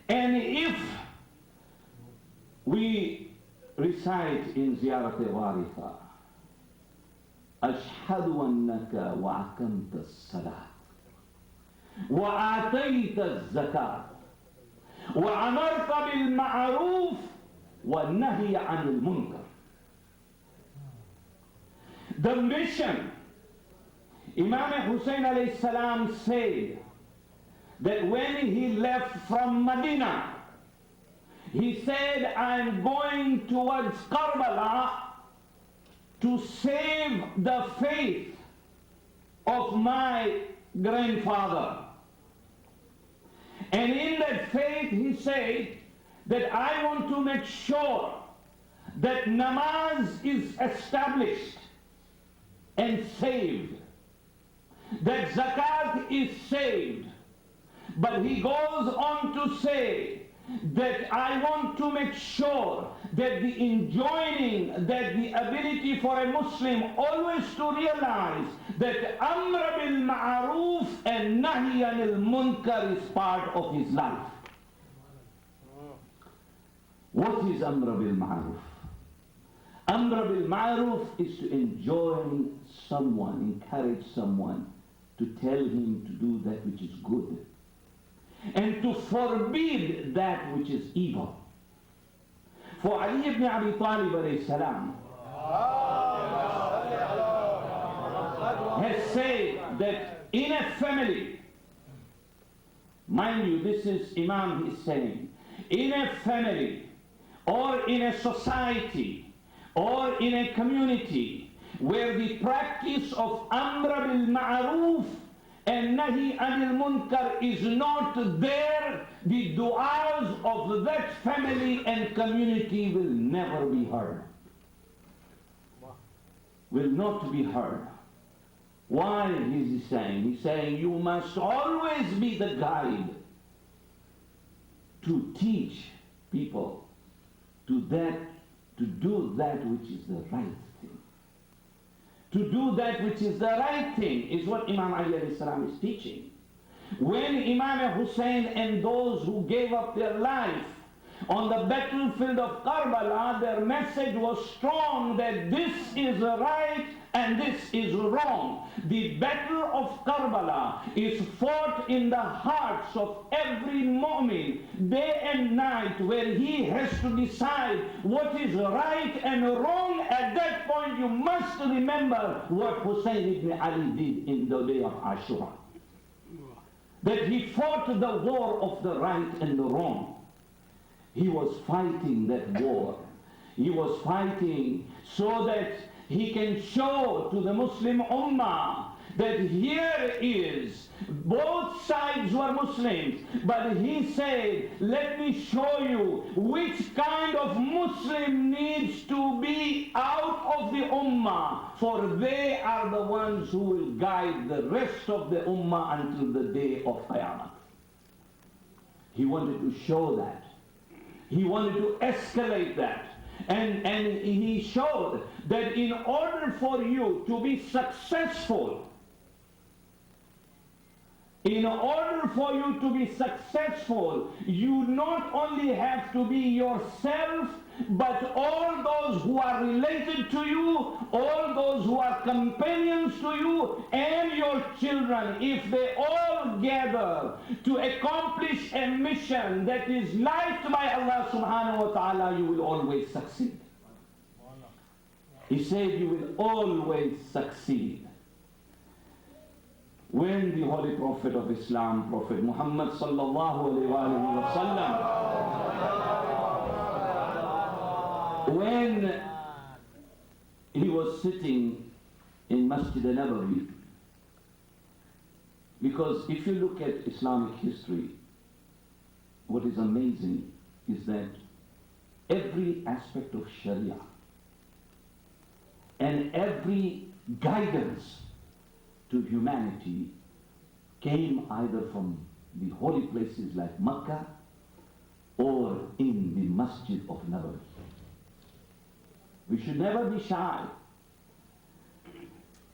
And if we recite in Ziyarat al-Waritha, أشهد أنك وأقمت الصلاة وآتيت الزكاة وأمرت بالمعروف والنهي عن المنكر. The mission, Imam Hussein alayhi salam said that when he left from Medina, he said, I'm going towards Karbala to save the faith of my grandfather. And in that faith, he said that I want to make sure that namaz is established and saved, that zakat is saved. But he goes on to say that I want to make sure that the enjoining, that the ability for a Muslim always to realize that amr bil ma'ruf and nahy anil munkar is part of his life. What is amr bil ma'ruf? Amr bil ma'ruf is to enjoin someone, encourage someone to tell him to do that which is good, and to forbid that which is evil. For Ali ibn Abi Talib alayhi salam has said that in a family, mind you, this is Imam is saying, in a family or in a society or in a community where the practice of amr bil ma'ruf and nahi anil munkar is not there, the du'as of that family and community will never be heard. Will not be heard. Why is he saying? He's saying you must always be the guide to teach people to do that which is the right thing. To do that which is the right thing is what Imam Ali alayhi salam is teaching. When Imam Hussein and those who gave up their life on the battlefield of Karbala, their message was strong that this is right and this is wrong. The battle of Karbala is fought in the hearts of every mu'min, day and night, where he has to decide what is right and wrong. At that point, you must remember what Hussein ibn Ali did in the day of Ashura. That he fought the war of the right and the wrong. He was fighting that war. He was fighting so that he can show to the Muslim Ummah that here is, both sides were Muslims, but he said, let me show you which kind of Muslim needs to be out of the Ummah, for they are the ones who will guide the rest of the Ummah until the day of Qiyamah. He wanted to show that. He wanted to escalate that. And he showed that in order for you to be successful, you not only have to be yourself, but all those who are related to you, all those who are companions to you, and your children. If they all gather to accomplish a mission that is liked by Allah subhanahu wa ta'ala, you will always succeed. He said you will always succeed. When the Holy Prophet of Islam, Prophet Muhammad sallallahu alayhi wa sallam, when he was sitting in Masjid al-Nabawi, because if you look at Islamic history, what is amazing is that every aspect of Sharia and every guidance to humanity came either from the holy places like Mecca or in the Masjid of Nabawi. We should never be shy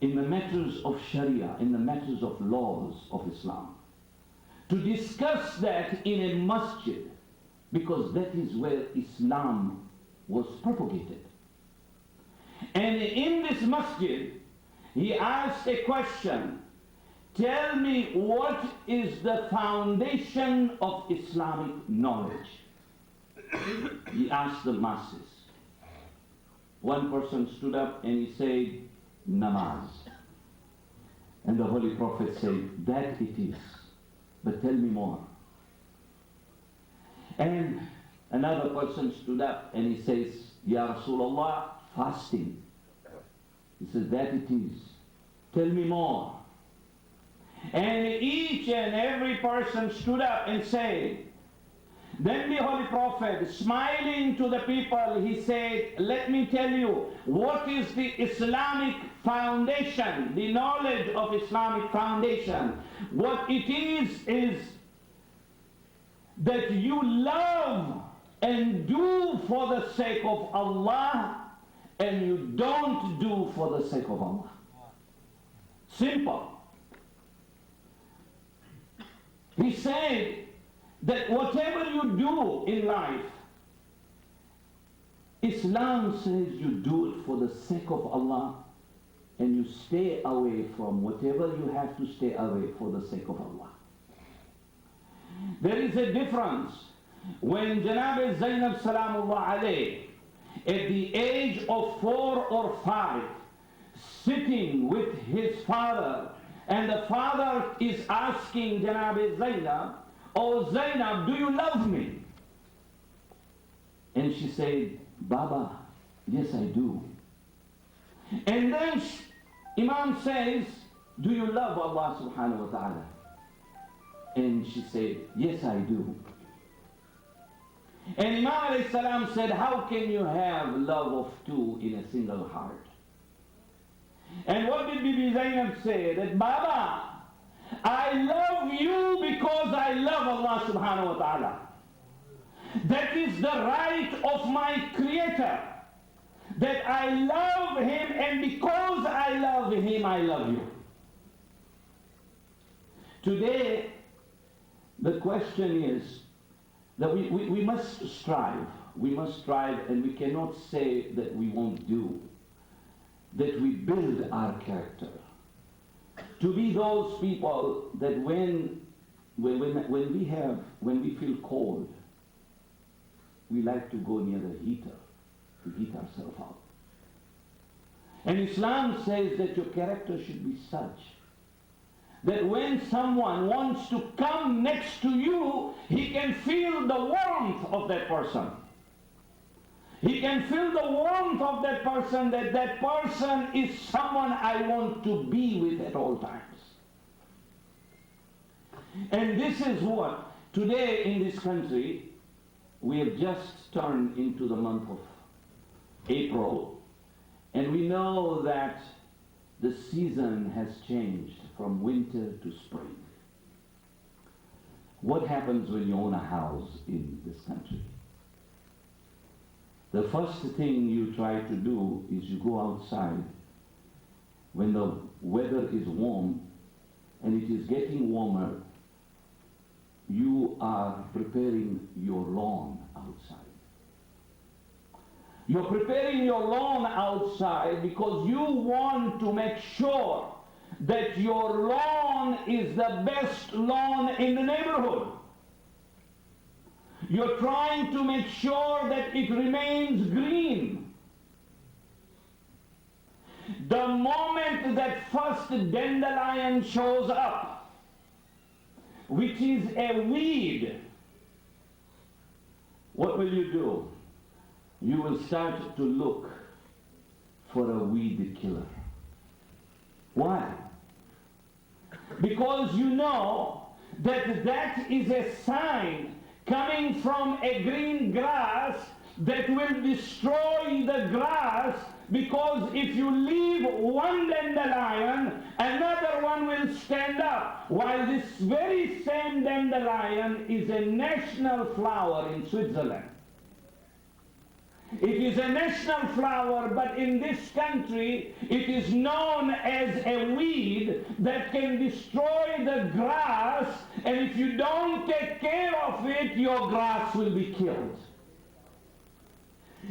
in the matters of Sharia, in the matters of laws of Islam, to discuss that in a masjid, because that is where Islam was propagated. And in this masjid, he asked a question. Tell me, what is the foundation of Islamic knowledge? He asked the masses. One person stood up and he said, namaz. And the Holy Prophet said, that it is, but tell me more. And another person stood up and he says, Ya Rasulullah, fasting. He said, that it is. Tell me more. And each and every person stood up and said, then the Holy Prophet, smiling to the people, he said, let me tell you, what is the Islamic foundation, the knowledge of Islamic foundation? What it is that you love and do for the sake of Allah, and you don't do for the sake of Allah. Simple. He said that whatever you do in life, Islam says you do it for the sake of Allah, and you stay away from whatever you have to stay away for the sake of Allah. There is a difference when Janab Zainab Salamullah alayh, at the age of 4 or 5, sitting with his father, and the father is asking Janab Zainab, oh Zainab, do you love me? And she said, Baba, yes I do. And then Imam says, do you love Allah subhanahu wa ta'ala? And she said, yes I do. And Imam alayhi salam said, how can you have love of two in a single heart? And what did Bibi Zainab say? That Baba, I love you because I love Allah subhanahu wa ta'ala. That is the right of my Creator. That I love Him, and because I love Him, I love you. Today, the question is, that we must strive. We must strive, and we cannot say that we won't do. That we build our character. To be those people that when we feel cold, we like to go near the heater to heat ourselves up. And Islam says that your character should be such that when someone wants to come next to you, he can feel the warmth of that person. He can feel the warmth of that person, that that person is someone I want to be with at all times. And this is what, today in this country, we have just turned into the month of April, and we know that the season has changed from winter to spring. What happens when you own a house in this country? The first thing you try to do is you go outside when the weather is warm and it is getting warmer. You are preparing your lawn outside. You're preparing your lawn outside because you want to make sure that your lawn is the best lawn in the neighborhood. You're trying to make sure that it remains green. The moment that first dandelion shows up, which is a weed, what will you do? You will start to look for a weed killer. Why? Because you know that that is a sign coming from a green grass that will destroy the grass, because if you leave one dandelion, another one will stand up. While this very same dandelion is a national flower in Switzerland. It is a national flower, but in this country it is known as a weed that can destroy the grass, and if you don't take care of it, your grass will be killed.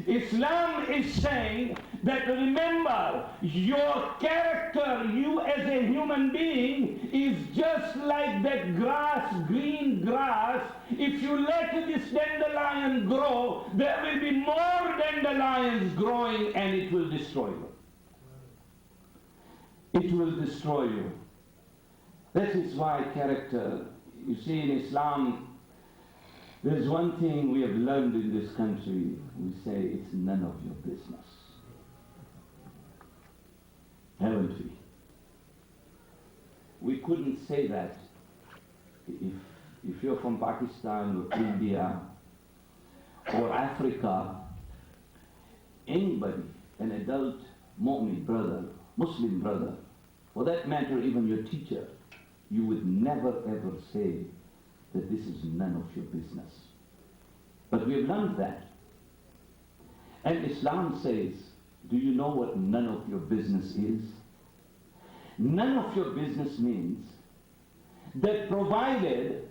Islam is saying that, remember, your character, you as a human being, is just like that grass, green grass. If you let this dandelion grow, there will be more dandelions growing and it will destroy you. It will destroy you. That is why character, you see, in Islam, there's one thing we have learned in this country. We say it's none of your business. Haven't we? We couldn't say that if you're from Pakistan or India or Africa. Anybody, an adult Mu'min brother, Muslim brother, for that matter even your teacher, you would never ever say that this is none of your business. But we have learned that. And Islam says, do you know what none of your business is? None of your business means that provided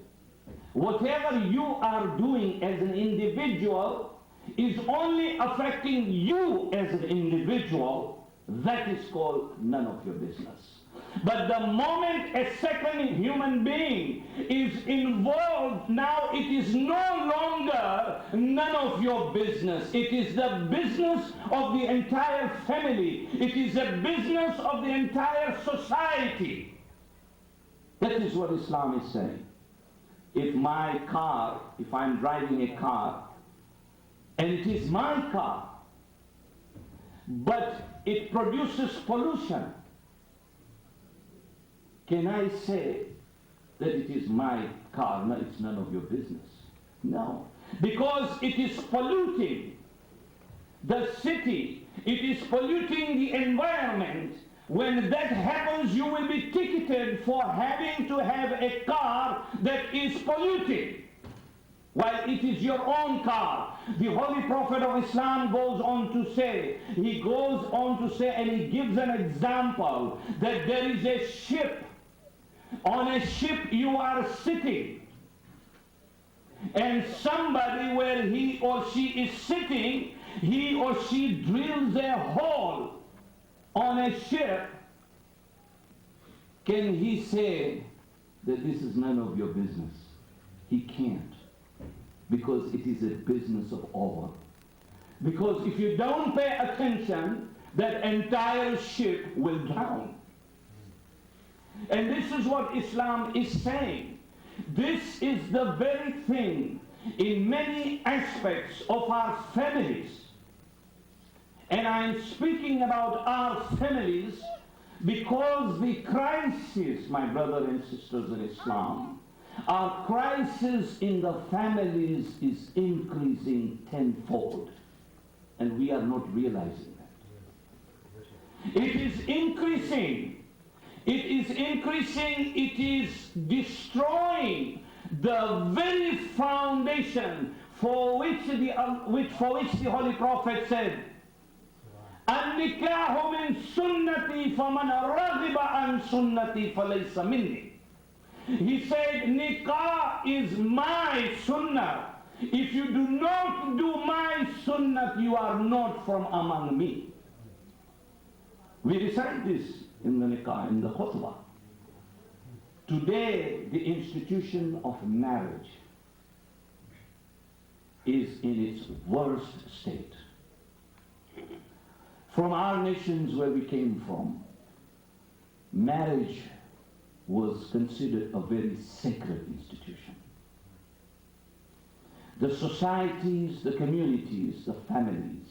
whatever you are doing as an individual is only affecting you as an individual, that is called none of your business. But the moment a second human being is involved, now it is no longer none of your business. It is the business of the entire family. It is the business of the entire society. That is what Islam is saying. If I'm driving a car, and it is my car, but it produces pollution, can I say that it is my car? No, it's none of your business. No. Because it is polluting the city. It is polluting the environment. When that happens, you will be ticketed for having to have a car that is polluting, while it is your own car. The Holy Prophet of Islam goes on to say, and he gives an example, that there is a ship. On a ship you are sitting, And somebody, where he or she is sitting, he or she drills a hole on a ship, can he say that this is none of your business? He can't, because it is a business of all. Because if you don't pay attention, that entire ship will drown. And this is what Islam is saying. This is the very thing in many aspects of our families. And I'm speaking about our families because the crisis, my brothers and sisters in Islam, our crisis in the families is increasing tenfold. And we are not realizing that. It is increasing. It is increasing. It is destroying the very foundation for which the Holy Prophet said, "An-nikahu min sunnati faman raghiba an sunnati falaysa minni." He said, nikah is my sunnah. If you do not do my sunnah, you are not from among me. We recite this in the nikah, in the khutbah. Today, the institution of marriage is in its worst state. From our nations where we came from, marriage was considered a very sacred institution. The societies, the communities, the families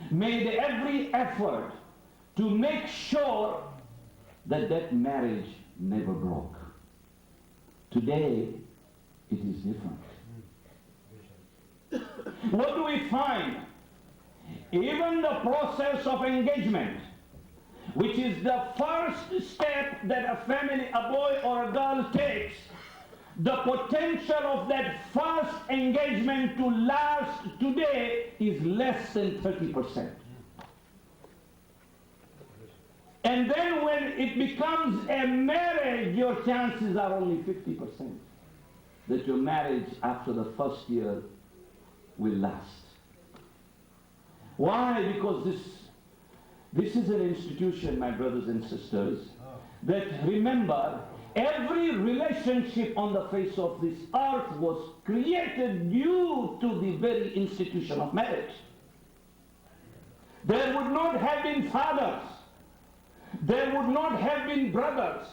made every effort to make sure that that marriage never broke. Today, it is different. What do we find? Even the process of engagement, which is the first step that a family, a boy or a girl takes, the potential of that first engagement to last today is less than 30%. And then when it becomes a marriage, your chances are only 50% that your marriage after the first year will last. Why? Because this is an institution, my brothers and sisters, that, remember, every relationship on the face of this earth was created due to the very institution of marriage. There would not have been fathers. There would not have been brothers.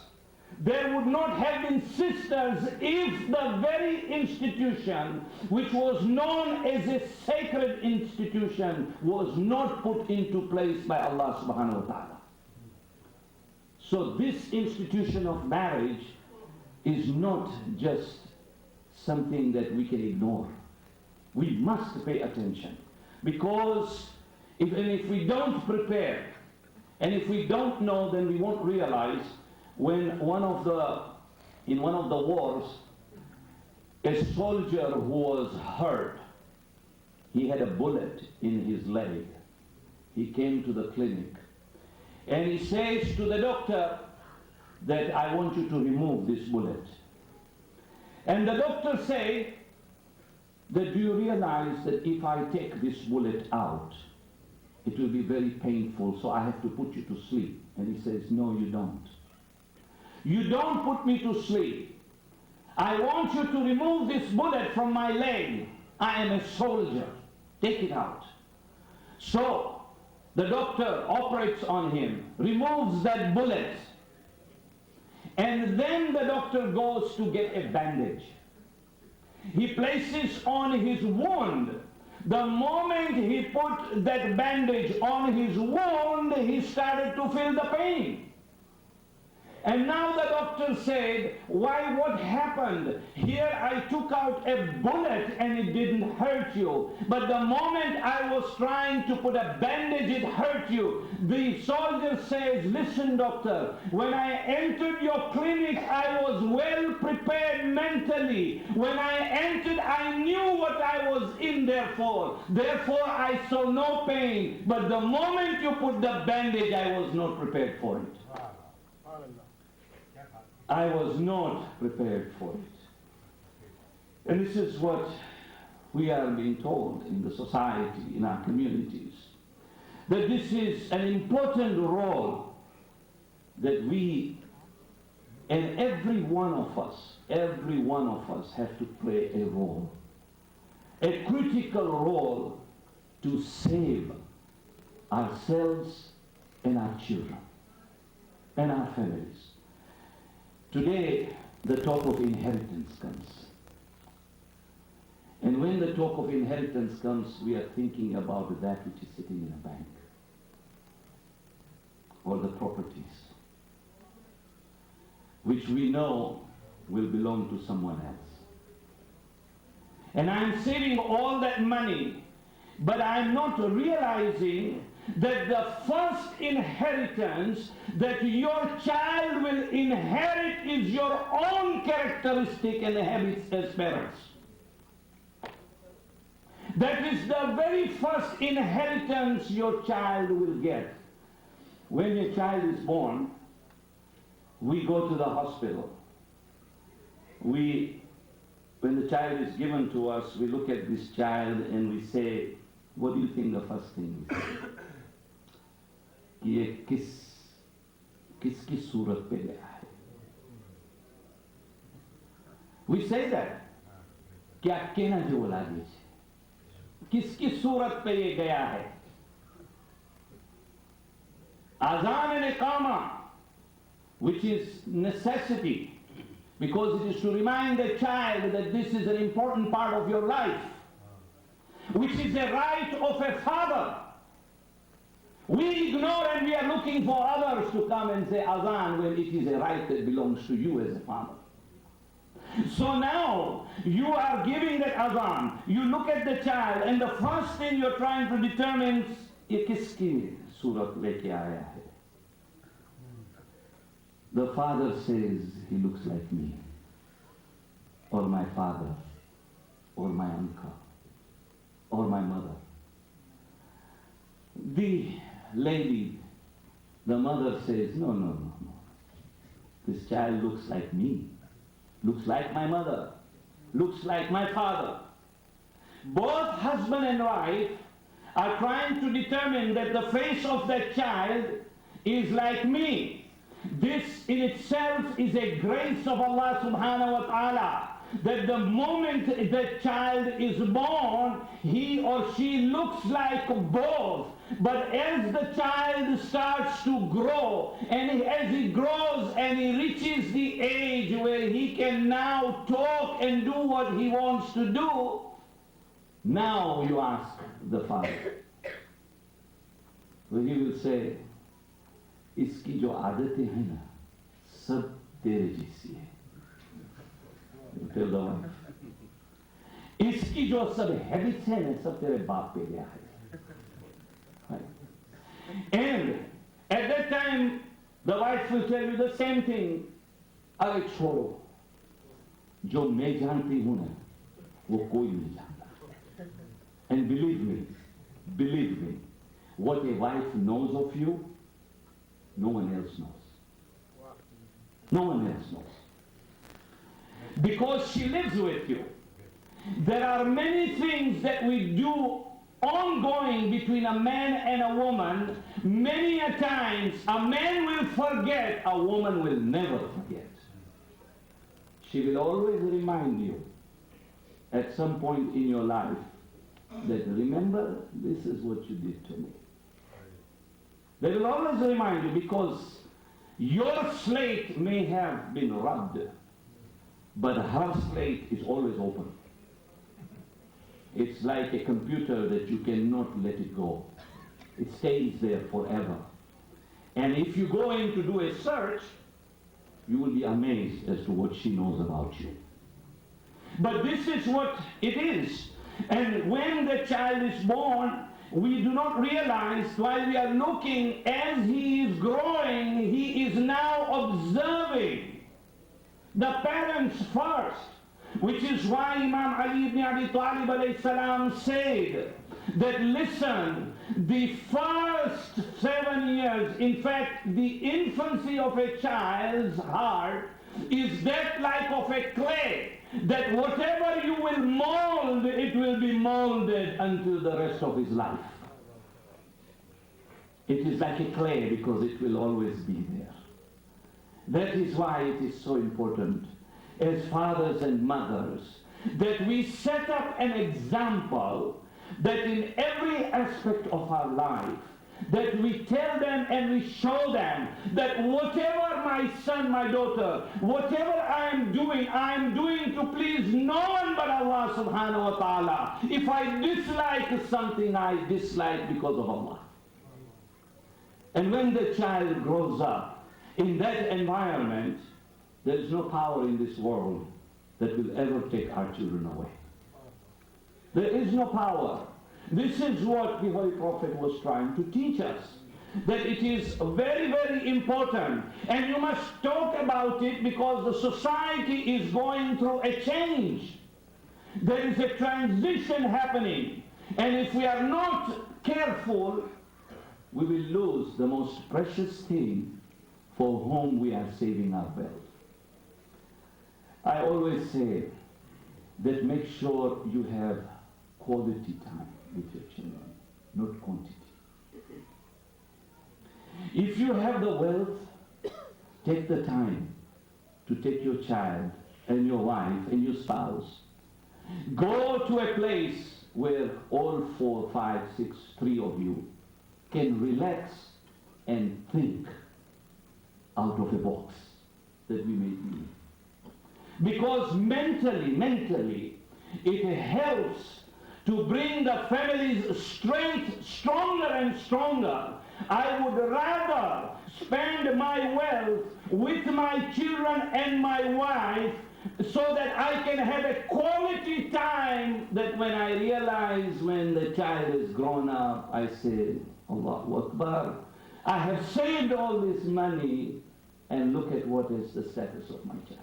There would not have been sisters if the very institution, which was known as a sacred institution, was not put into place by Allah subhanahu wa ta'ala. So this institution of marriage is not just something that we can ignore. We must pay attention, because if we don't prepare, and if we don't know, then we won't realize when in one of the wars, a soldier who was hurt, he had a bullet in his leg. He came to the clinic and he says to the doctor that, "I want you to remove this bullet." And the doctor said that, "Do you realize that if I take this bullet out, it will be very painful, so I have to put you to sleep?" And he says, "No, you don't. You don't put me to sleep. I want you to remove this bullet from my leg. I am a soldier. Take it out." So the doctor operates on him, removes that bullet, and then the doctor goes to get a bandage. He places on his wound. The moment he put that bandage on his wound, he started to feel the pain. And now the doctor said, "Why, what happened? Here I took out a bullet and it didn't hurt you. But the moment I was trying to put a bandage, it hurt you." The soldier says, "Listen, doctor, when I entered your clinic, I was well prepared mentally. When I entered, I knew what I was in there for. Therefore, I saw no pain. But the moment you put the bandage, I was not prepared for it. I was not prepared for it." And this is what we are being told in the society, in our communities, that this is an important role that we and every one of us have to play a role, a critical role to save ourselves and our children and our families. Today, the talk of inheritance comes. And when the talk of inheritance comes, we are thinking about that which is sitting in a bank, or the properties, which we know will belong to someone else. And I'm saving all that money, but I'm not realizing that the first inheritance that your child will inherit is your own characteristic and habits as parents. That is the very first inheritance your child will get. When your child is born, we go to the hospital. When the child is given to us, we look at this child and we say, what do you think the first thing is? कि ये किसकी सूरत पे गया है? We say that. क्या कहना जो बोला दीजिए? किसकी सूरत पे ये गया है? Azan and Iqama, which is necessity, because it is to remind the child that this is an important part of your life, which is a right of a father. We ignore and we are looking for others to come and say Azan when it is a right that belongs to you as a father. So now you are giving that Azan. You look at the child and the first thing you're trying to determine is ये किसकी सूरत लेके आया है? The father says he looks like me, or my father, or my uncle, or my mother. The lady, the mother says, no. This child looks like me, looks like my mother, looks like my father. Both husband and wife are trying to determine that the face of that child is like me. This in itself is a grace of Allah subhanahu wa ta'ala, that the moment the child is born, he or she looks like both. But as the child starts to grow, and as he grows and he reaches the age where he can now talk and do what he wants to do, now you ask the father. Well, he will say, इसकी जो आदतें हैं ना, सब तेरे जैसी है. Tell the wife. इसकी जो सब habits हैं ना, सब तेरे बाप पे गया है. And at that time, the wife will tell you the same thing. अरे छोड़ो, जो मैं जानती हूँ ना, वो कोई नहीं जानता. And believe me, what a wife knows of you, no one else knows. No one else knows. Because she lives with you. There are many things that we do ongoing between a man and a woman. Many a times a man will forget, a woman will never forget. She will always remind you at some point in your life that, remember, this is what you did to me. They will always remind you, because your slate may have been rubbed, but her slate is always open. It's like a computer that you cannot let it go. It stays there forever. And if you go in to do a search, you will be amazed as to what she knows about you. But this is what it is. And when the child is born, we do not realize, while we are looking, as he is growing, he is now observing the parents first, which is why Imam Ali ibn Abi Talib alayhi salam said that, listen, the first 7 years, in fact, the infancy of a child's heart is that like of a clay. that whatever you will mold, it will be molded until the rest of his life. It is like a clay because it will always be there. That is why it is so important as fathers and mothers that we set up an example that in every aspect of our life, that we tell them and we show them that whatever my son, my daughter, whatever I am doing to please no one but Allah subhanahu wa ta'ala. If I dislike something, I dislike because of Allah. And when the child grows up in that environment, there is no power in this world that will ever take our children away. There is no power. This is what the Holy Prophet was trying to teach us. That it is very, very important. And you must talk about it because the society is going through a change. There is a transition happening. And if we are not careful, we will lose the most precious thing for whom we are saving our wealth. I always say that make sure you have quality time with your children, not quantity. If you have the wealth, take the time to take your child and your wife and your spouse. Go to a place where all 4, 5, 6, 3 of you can relax and think out of a box that we may be. Because mentally, it helps to bring the family's strength stronger and stronger. I would rather spend my wealth with my children and my wife so that I can have a quality time that when I realize when the child is grown up, I say, Allahu Akbar, I have saved all this money and look at what is the status of my child.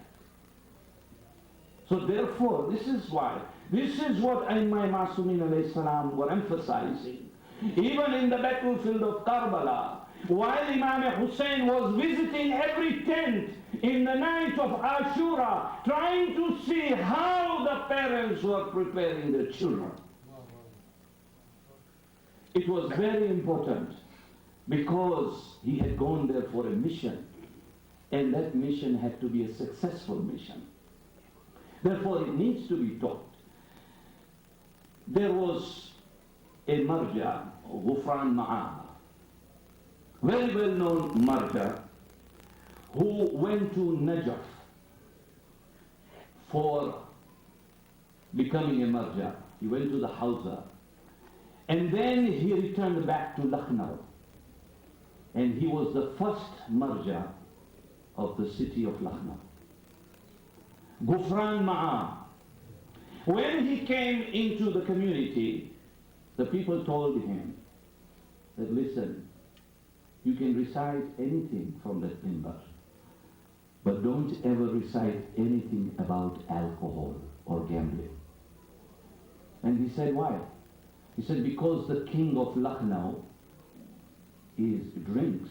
So therefore, this is what my Masumin alayhi salam were emphasizing. Even in the battlefield of Karbala, while Imam Hussein was visiting every tent in the night of Ashura, trying to see how the parents were preparing their children. It was very important because he had gone there for a mission, and that mission had to be a successful mission. Therefore, it needs to be taught. There was a marja, Ghufran Ma'ah, very well-known marja, who went to Najaf for becoming a marja. He went to the Hausa. And then he returned back to Lucknow. And he was the first marja of the city of Lucknow. Ghufran Ma'ah. When he came into the community, the people told him that, listen, you can recite anything from that minbar, but don't ever recite anything about alcohol or gambling. And he said, why? He said, because the king of Lucknow drinks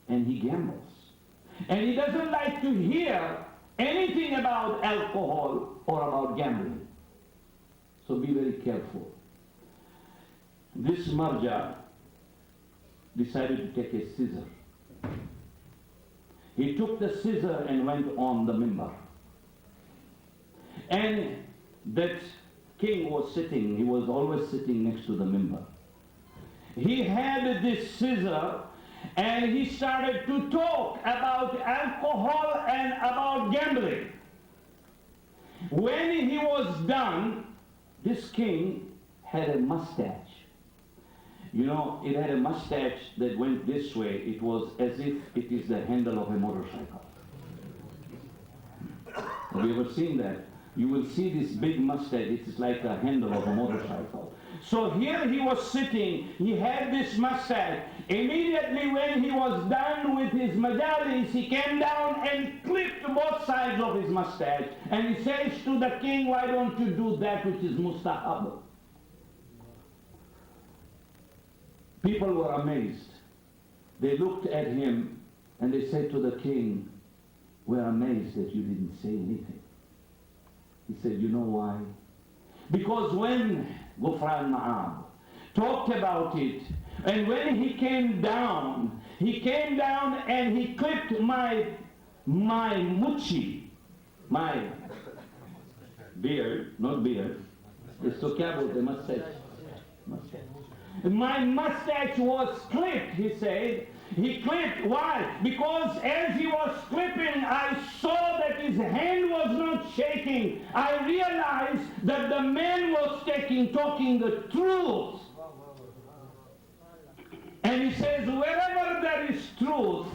and he gambles. And he doesn't like to hear anything about alcohol or about gambling. So be very careful. This marja decided to take a scissor. He took the scissor and went on the minbar. And that king was sitting, he was always sitting next to the minbar. He had this scissor and he started to talk about alcohol and about gambling. When he was done, this king had a mustache. You know, it had a mustache that went this way. It was as if it is the handle of a motorcycle. Have you ever seen that? You will see this big mustache. It is like a handle of a motorcycle. So here he was sitting. He had this mustache. Immediately when he was done with his majalis, he came down and clipped both sides of his mustache. And he says to the king, why don't you do that which is mustahab? People were amazed. They looked at him and they said to the king, we're amazed that you didn't say anything. He said, you know why? Because when Ghufran Ma'ab talked about it, and when he came down and he clipped my muchi, my beard, not beard, इसको क्या बोलते mustache. My mustache was clipped, he said. He clipped. Why? Because as he was clipping, I saw that his hand was not shaking. I realized that the man was talking the truth. And he says, wherever there is truth,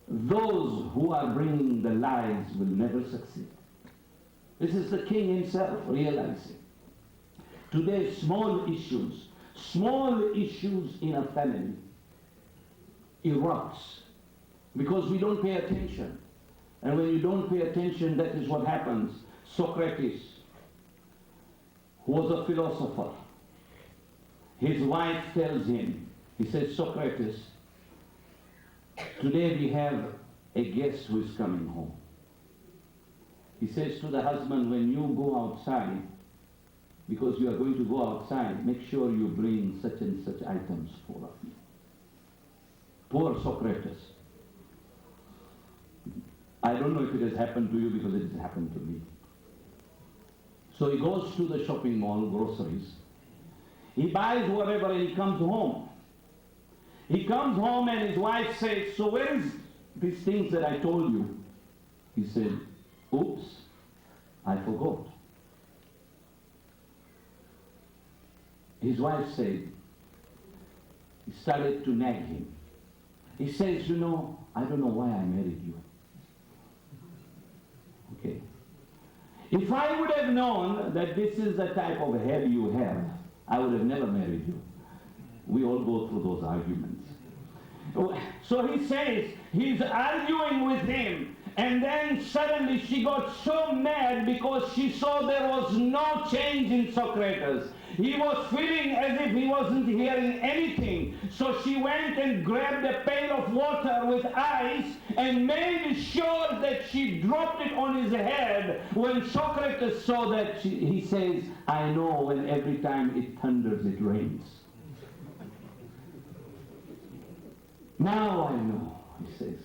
those who are bringing the lies will never succeed. This is the king himself realizing. Today, small issues in a family erupts because we don't pay attention. And when you don't pay attention, that is what happens. Socrates, who was a philosopher, his wife tells him, he says, Socrates, today we have a guest who is coming home. He says to the husband, when you go outside, because you are going to go outside, make sure you bring such and such items for us. Poor Socrates. I don't know if it has happened to you because it has happened to me. So he goes to the shopping mall, groceries. He buys whatever and he comes home. He comes home and his wife says, so where is these things that I told you? He said, oops, I forgot. His wife said, he started to nag him. He says, you know, I don't know why I married you. Okay. If I would have known that this is the type of hair you have, I would have never married you. We all go through those arguments. So he says, he's arguing with him, and then suddenly she got so mad because she saw there was no change in Socrates. He was feeling as if he wasn't hearing anything. So she went and grabbed a pail of water with ice and made sure that she dropped it on his head. When Socrates saw that, he says, I know when every time it thunders, it rains. Now I know, he says.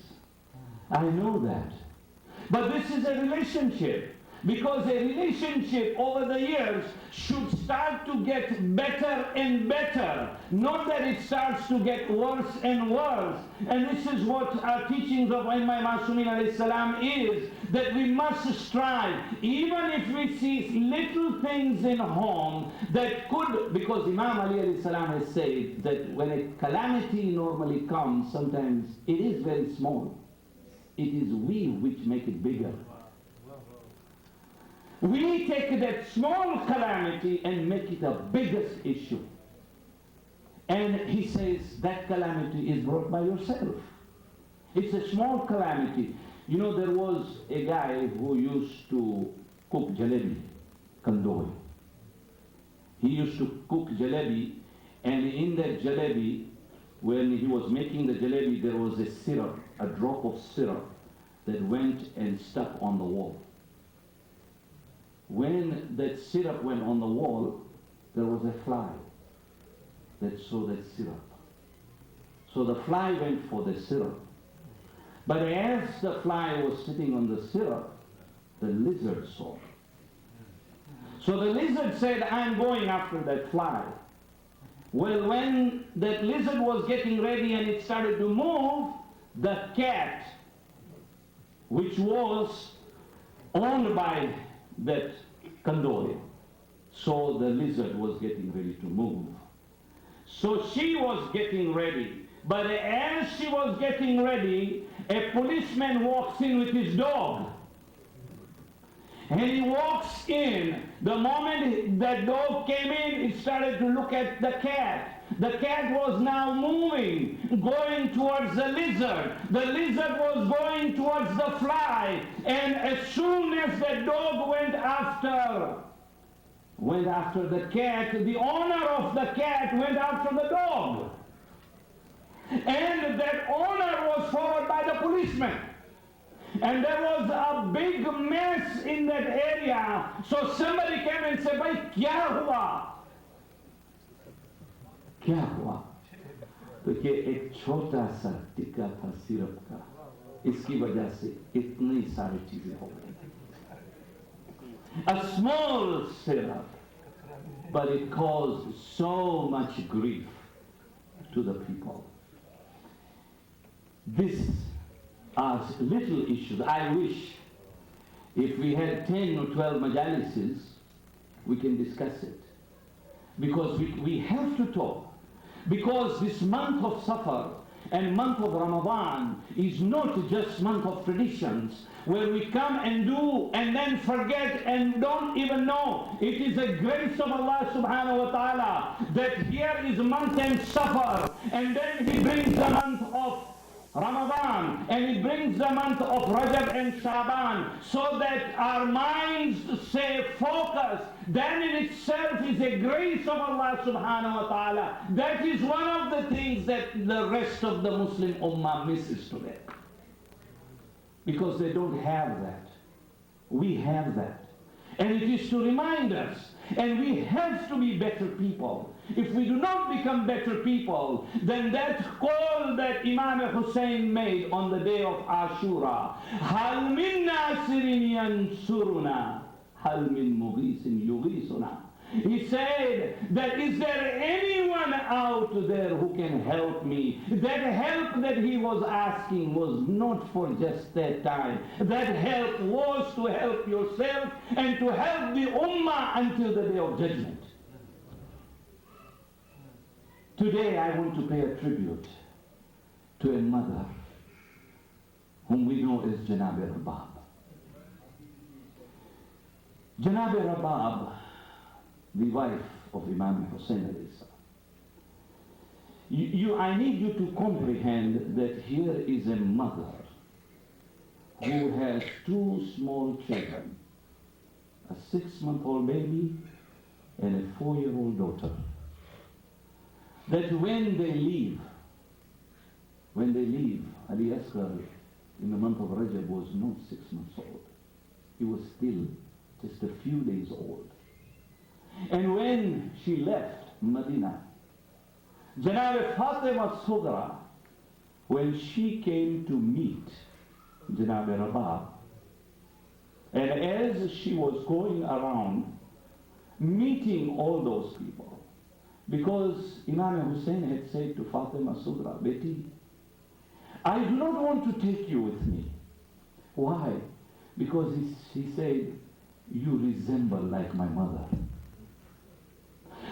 I know that. But this is a relationship. Because a relationship over the years should start to get better and better. Not that it starts to get worse and worse. And this is what our teachings of MASOM alayhi salam is, that we must strive, even if we see little things in home that could, because Imam Ali alayhi salam has said that when a calamity normally comes, sometimes it is very small. It is we which make it bigger. We take that small calamity and make it a biggest issue. And he says that calamity is brought by yourself. It's a small calamity. You know, there was a guy who used to cook jalebi, kandoi. He used to cook jalebi, and in that jalebi, when he was making the jalebi, there was a syrup, a drop of syrup that went and stuck on the wall. When that syrup went on the wall, there was a fly that saw that syrup. So the fly went for the syrup. But as the fly was sitting on the syrup, the lizard saw. So the lizard said, I'm going after that fly. Well, when that lizard was getting ready and it started to move, the cat, which was owned by that kandori, so the lizard was getting ready to move. So she was getting ready. But as she was getting ready, a policeman walks in with his dog. And he walks in. The moment that dog came in, he started to look at the cat. The cat was now moving, going towards the lizard. The lizard was going towards the fly. And as soon as the dog went after the cat, the owner of the cat went after the dog. And that owner was followed by the policeman. And there was a big mess in that area. So somebody came and said, "Bhai, kya hua? Kya hua?" तो ये एक छोटा सा टिक्का था syrup का, इसकी वजह से इतनी सारी चीजें हो गई. A small syrup, but it caused so much grief to the people. These are little issues. I wish if we had 10 or 12 majalises, we can discuss it. Because we have to talk. Because this month of Safar and month of Ramadan is not just month of traditions where we come and do and then forget and don't even know. It is a grace of Allah subhanahu wa ta'ala that here is month and Safar, and then He brings the month of Ramadan, and He brings the month of Rajab and Shaban, so that our minds stay focused. That in itself is a grace of Allah subhanahu wa ta'ala. That is one of the things that the rest of the Muslim Ummah misses today. Because they don't have that. We have that. And it is to remind us, and we have to be better people. If we do not become better people, then that call that Imam Hussein made on the day of Ashura, Hal min nasirin yansuruna, Hal min mughisin yughisuna. He said that, is there anyone out there who can help me? That help that he was asking was not for just that time. That help was to help yourself and to help the Ummah until the day of judgment. Today I want to pay a tribute to a mother whom we know as Janab Rabab. Janab Rabab, the wife of Imam Hussein alayhi salam. I need you to comprehend that here is a mother who has two small children, a 6-month-old baby and a 4-year-old daughter. That when they leave, Ali Asghar in the month of Rajab was not 6 months old. He was still just a few days old. And when she left Medina, Janab Fatima Sughra, when she came to meet Janab Rabab, and as she was going around meeting all those people, because Imam Hussein had said to Fatima Sughra, Beti, I do not want to take you with me. Why? Because he said, you resemble like my mother.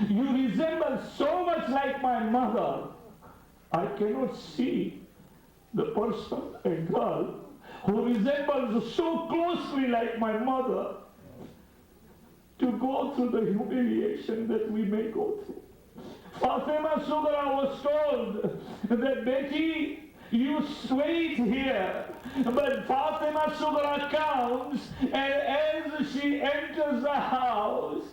You resemble so much like my mother. I cannot see the person, a girl, who resembles so closely like my mother, to go through the humiliation that we may go through. Fatima Sughra was told that, Betty, you wait here. But Fatima Sughra comes, and as she enters the house,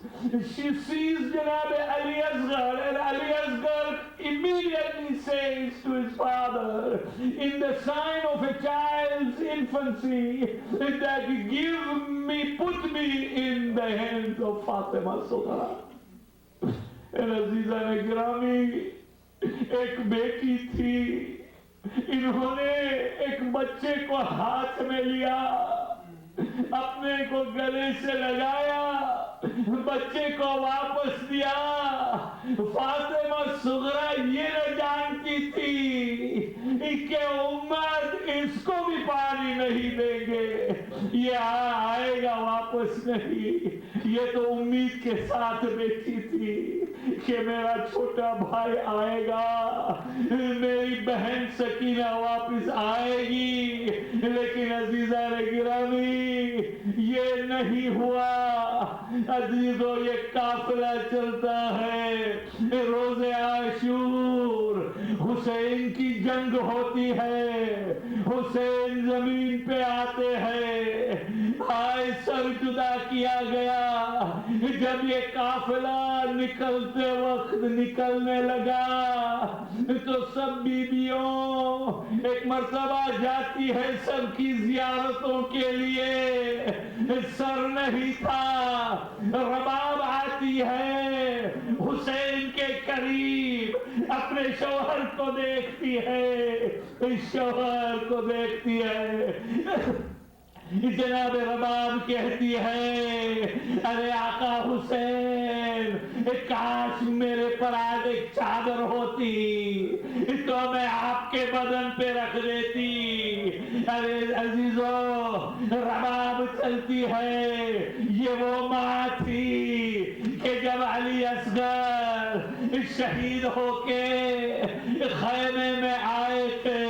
she sees Janab Ali Asghar, and Ali Asghar immediately says to his father, in the sign of a child's infancy, that put me in the hands of Fatima Sughra. And Azizan Grami, एक बेटी थी, इन्होंने एक बच्चे को हाथ में लिया, अपने को गले से लगाया, बच्चे को वापस दिया. फातिमा सुगरा ये न जानती थी कि उम्मत इसको भी पानी नहीं देंगे, ये आएगा वापस नहीं. ये तो उम्मीद के साथ बैठी थी कि मेरा छोटा भाई आएगा, मेरी बहन सकीना वापस आएगी. लेकिन अजीजा ने गिरामी, ये नहीं हुआ. अजीजों, ये काफिला चलता है. रोज़े आशूर, हुसैन की जंग होती है, हुसैन जमीन पे आते हैं. आए सर जुदा किया गया. जब ये काफिला निकलते वक्त निकलने लगा, تو سب بیویوں ایک مرتبہ جاتی ہے سب کی زیارتوں کے لیے، سر نہیں تھا، رباب آتی ہے حسین کے قریب، اپنے شوہر کو دیکھتی ہے، شوہر کو دیکھتی ہے، جناب رباب کہتی ہے ارے آقا حسین، کاش میرے پر آج ایک چادر ہوتی تو میں آپ کے بدن پہ رکھ دیتی۔ ارے عزیزو، رباب چلتی ہے، یہ وہ ماں تھی کہ جب علی اصغر شہید ہو کے خیمے میں آئے تھے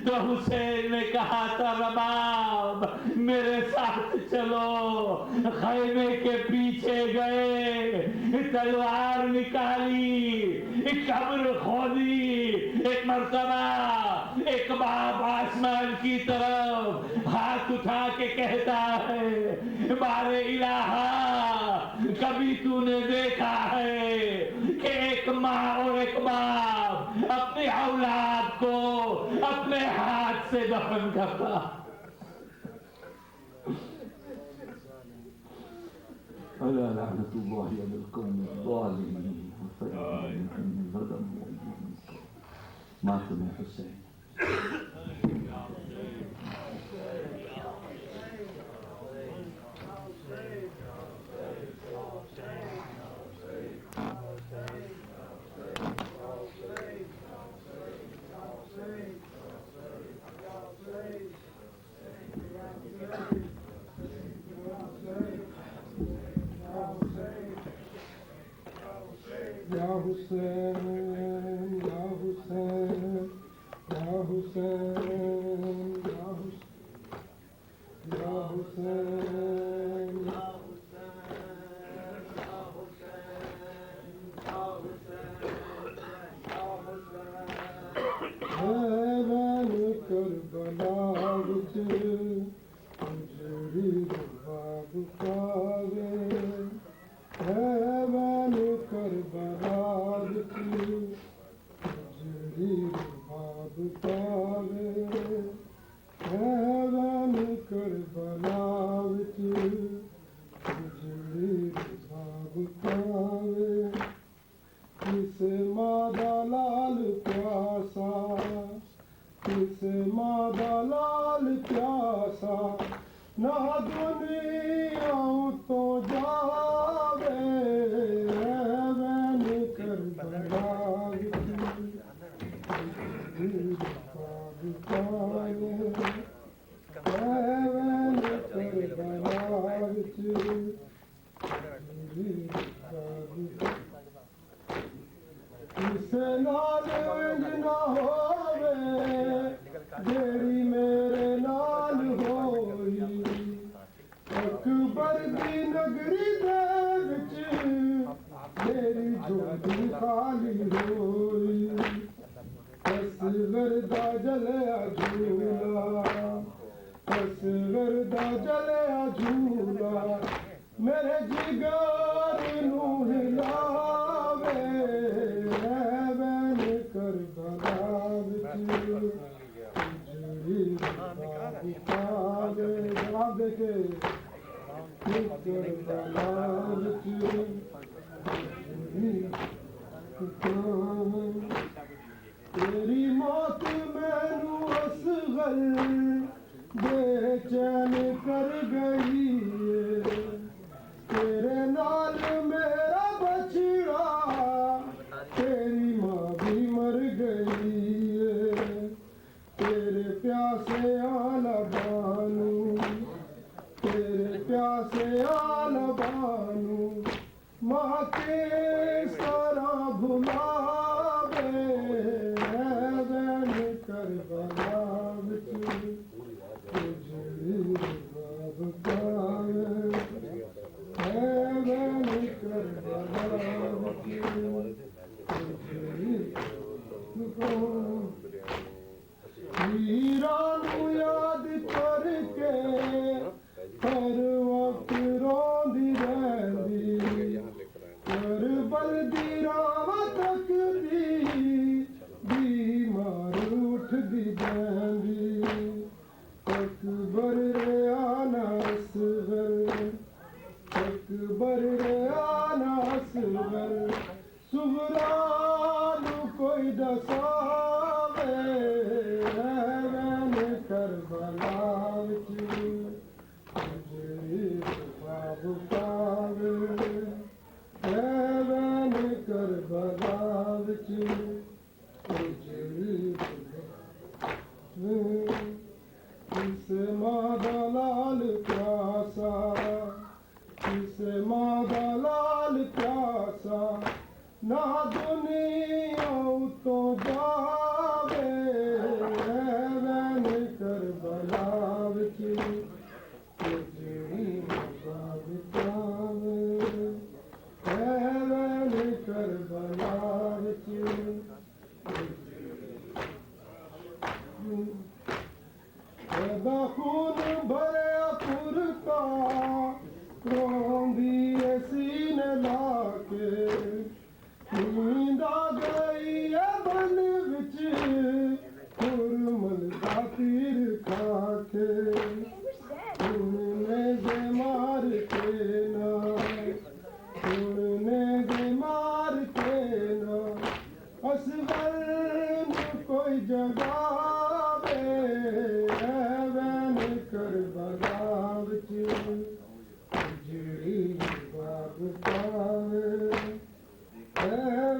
تو حسین نے کہا تھا رباب میرے ساتھ چلو، خیمے کے پیچھے گئے، تلوار نکالی، قبر کھودی، ایک مرتبہ ایک باپ آسمان کی طرف ہاتھ اٹھا کے کہتا ہے بارے الہا، کبھی تو نے دیکھا ہے کہ ایک ماں اور ایک باپ اپنی اولاد کو اپنے ہاتھ سے دفن کرتا؟ ألا لعنة الله على القوم الظالمين ماتم يا حسين. یا حسین یا حسین یا حسین یا حسین یا حسین کربلا وچ اجڑی رباب پاوے، حیوان کربلا وچ اجڑی رباب پاوے، حیوان کربلا وچ اجڑی رباب پاوے، کس ماں دا لال پیاسا، کس ماں دا لال پیاسا، نہ دنیا تو جاوے، حیوان کربلا وچ اجڑی رباب پاوے، حیوان کربلا وچ اجڑی رباب پاوے، کس نال انج نہ ہووے جیڑی میرے نال ہوئی، اکبر دی نگری دے وچ میری جھولی خالی ہوئی، اصغر دا جلیا جھولا، اصغر دا جلیا جھولا، میرے جگر نوں ہلاوے، حیوان کربلا وچ اجڑی رباب پاوے، جواب دے کے کربلا وچ اجڑی پاوے، تیری موت مینوں اصغر بے چین کر گئی ہے، تیرے نال میرا بچڑا، تیری ماں بھی مر گئی ہے، تیرے پیاسے آلبانو، تیرے پیاسے آلبانو، ماں کس طرح بھلاوے، حیوان کربلا وچ اجڑی رباب پاوے، حیوان کربلا وچ اجڑی پاوے، ویرانو یاد کر کے ہر وقت روندی رہندی، کربل دی راہ تکدی وساوے وین کربلا وچ اجڑی باب پاوے وین کربلا وچ اجڑی کسے ماں دا لال پیاسا کسے ماں دا لال پیاسا نہ دنیا تو جاوے وین کربلا وچ اجڑی باب پاوے وین کربلا وچ خون بھریا پرکا روندی سینے لا کے نیند آ گئی ہے بن وچ پرمل دا تیر کھا کے نے دے مار کے نا نے دے مار کے نا اصغر کوئی جگہ کربلا وچ اجڑی باب پاوے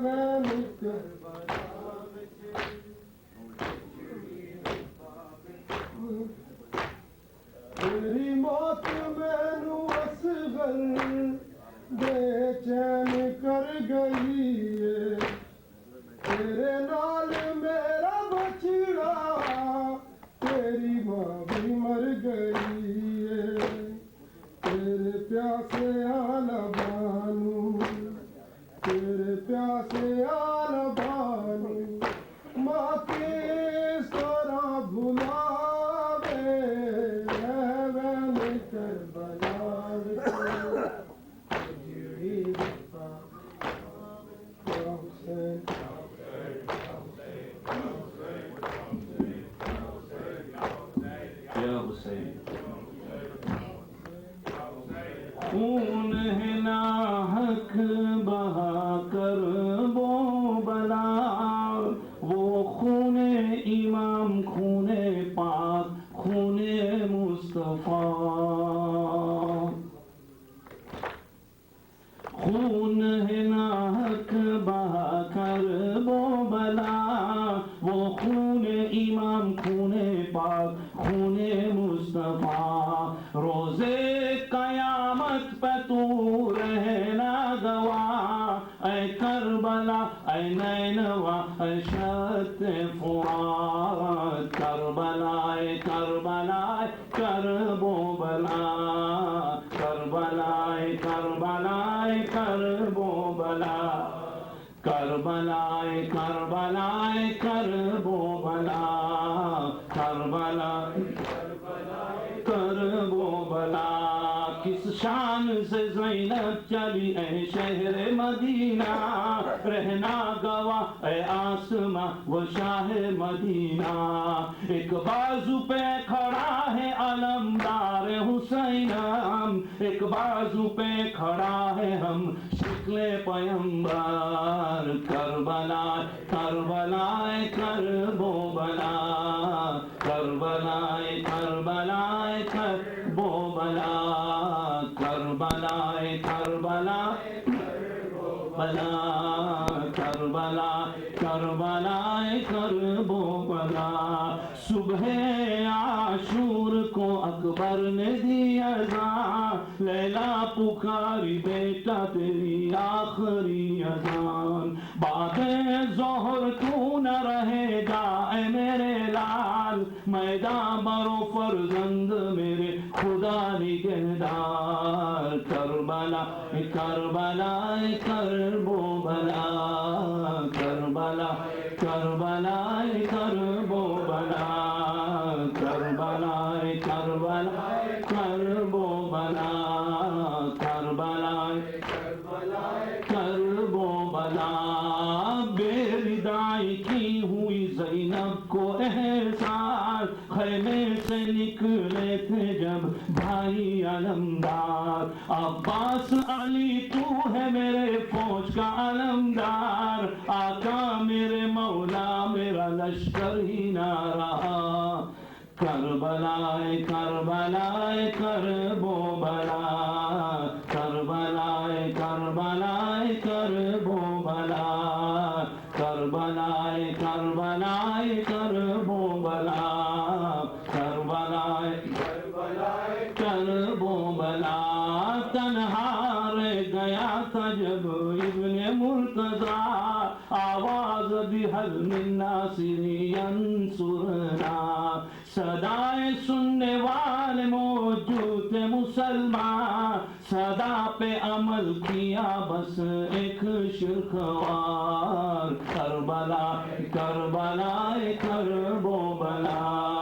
وین کربلا وچ اجڑی باب پاوے تیری موت مینوں اصغر بے چین کر گئی ہے تیرے نال میرا بچڑا تیری ماں بھی مر گئی ہے تیرے پیاسے آلا بانو تیرے پیاسے آلا بانو ماں کس طرح بھلاوے وین کربلا وچ اجڑی باب حسین خون ہے ناحق بہا کر وہ بلا وہ خون امام خون پاک خون مصطفیٰ خون ہے ناحق بہا کر وہ بلا وہ خون امام خون پاک خون مصطفیٰ روزے قیامت پہ تو رہنا گواہ اے کربلا اے نینوا اے شت فرات کربلا اے کربلا اے کربو بلا کربلا اے کربلا اے کربو بلا کربلا اے کربلا اے کربو بلا کربلا کربو بلا کس شان سے زینب چلی اے شہر مدینہ رہنا گواہ اے آسماں وہ شاہ مدینہ ایک بازو پہ کھڑا ہے علمدار حسین ایک بازو پہ کھڑا ہے ہم شکل پیمبر کربلا کربلا کربو بلا کربلا کربلا کربو بلا کربلا کربلا بلا کربلا کربلا کربو بلا صبح عاشور کو اکبر نے دیا اذان لیلا پکاری بیٹا تیری آخری اذان بعد ظہر تو نہ رہے گا اے میرے لال میدان برو فرزند میرے خدا نگہدار کربلا کربلا کربو بلا کربلا کربلا کربو بلا کربلا کربلا کربو بلا کربلا کربو بلا بے ردائی کی نہیں ہوئی زینب کو احساس، خیمے سے نکلے تھے جب بھائی علمدار، عباس علی تو ہے میرے فوج کا علمدار، آقا میرے مولا میرا لشکر ہی نہ رہا، کربلائے کربلائے کرب و بلا، کربلائے کربلائے کرب و بلا، کربلائے کربلائے کرب و بلا، کربلائے کربلائے کرب و بلا، تنہا رہ گیا تھا جب ابن مرتضیٰ، آواز بھی حل من ناصر ینصرنا، صدائے سننے والے موجود تھے مسلمان، صدا پہ عمل کیا بس ایک شرخوار، کربلا کربلا کرب و بلا،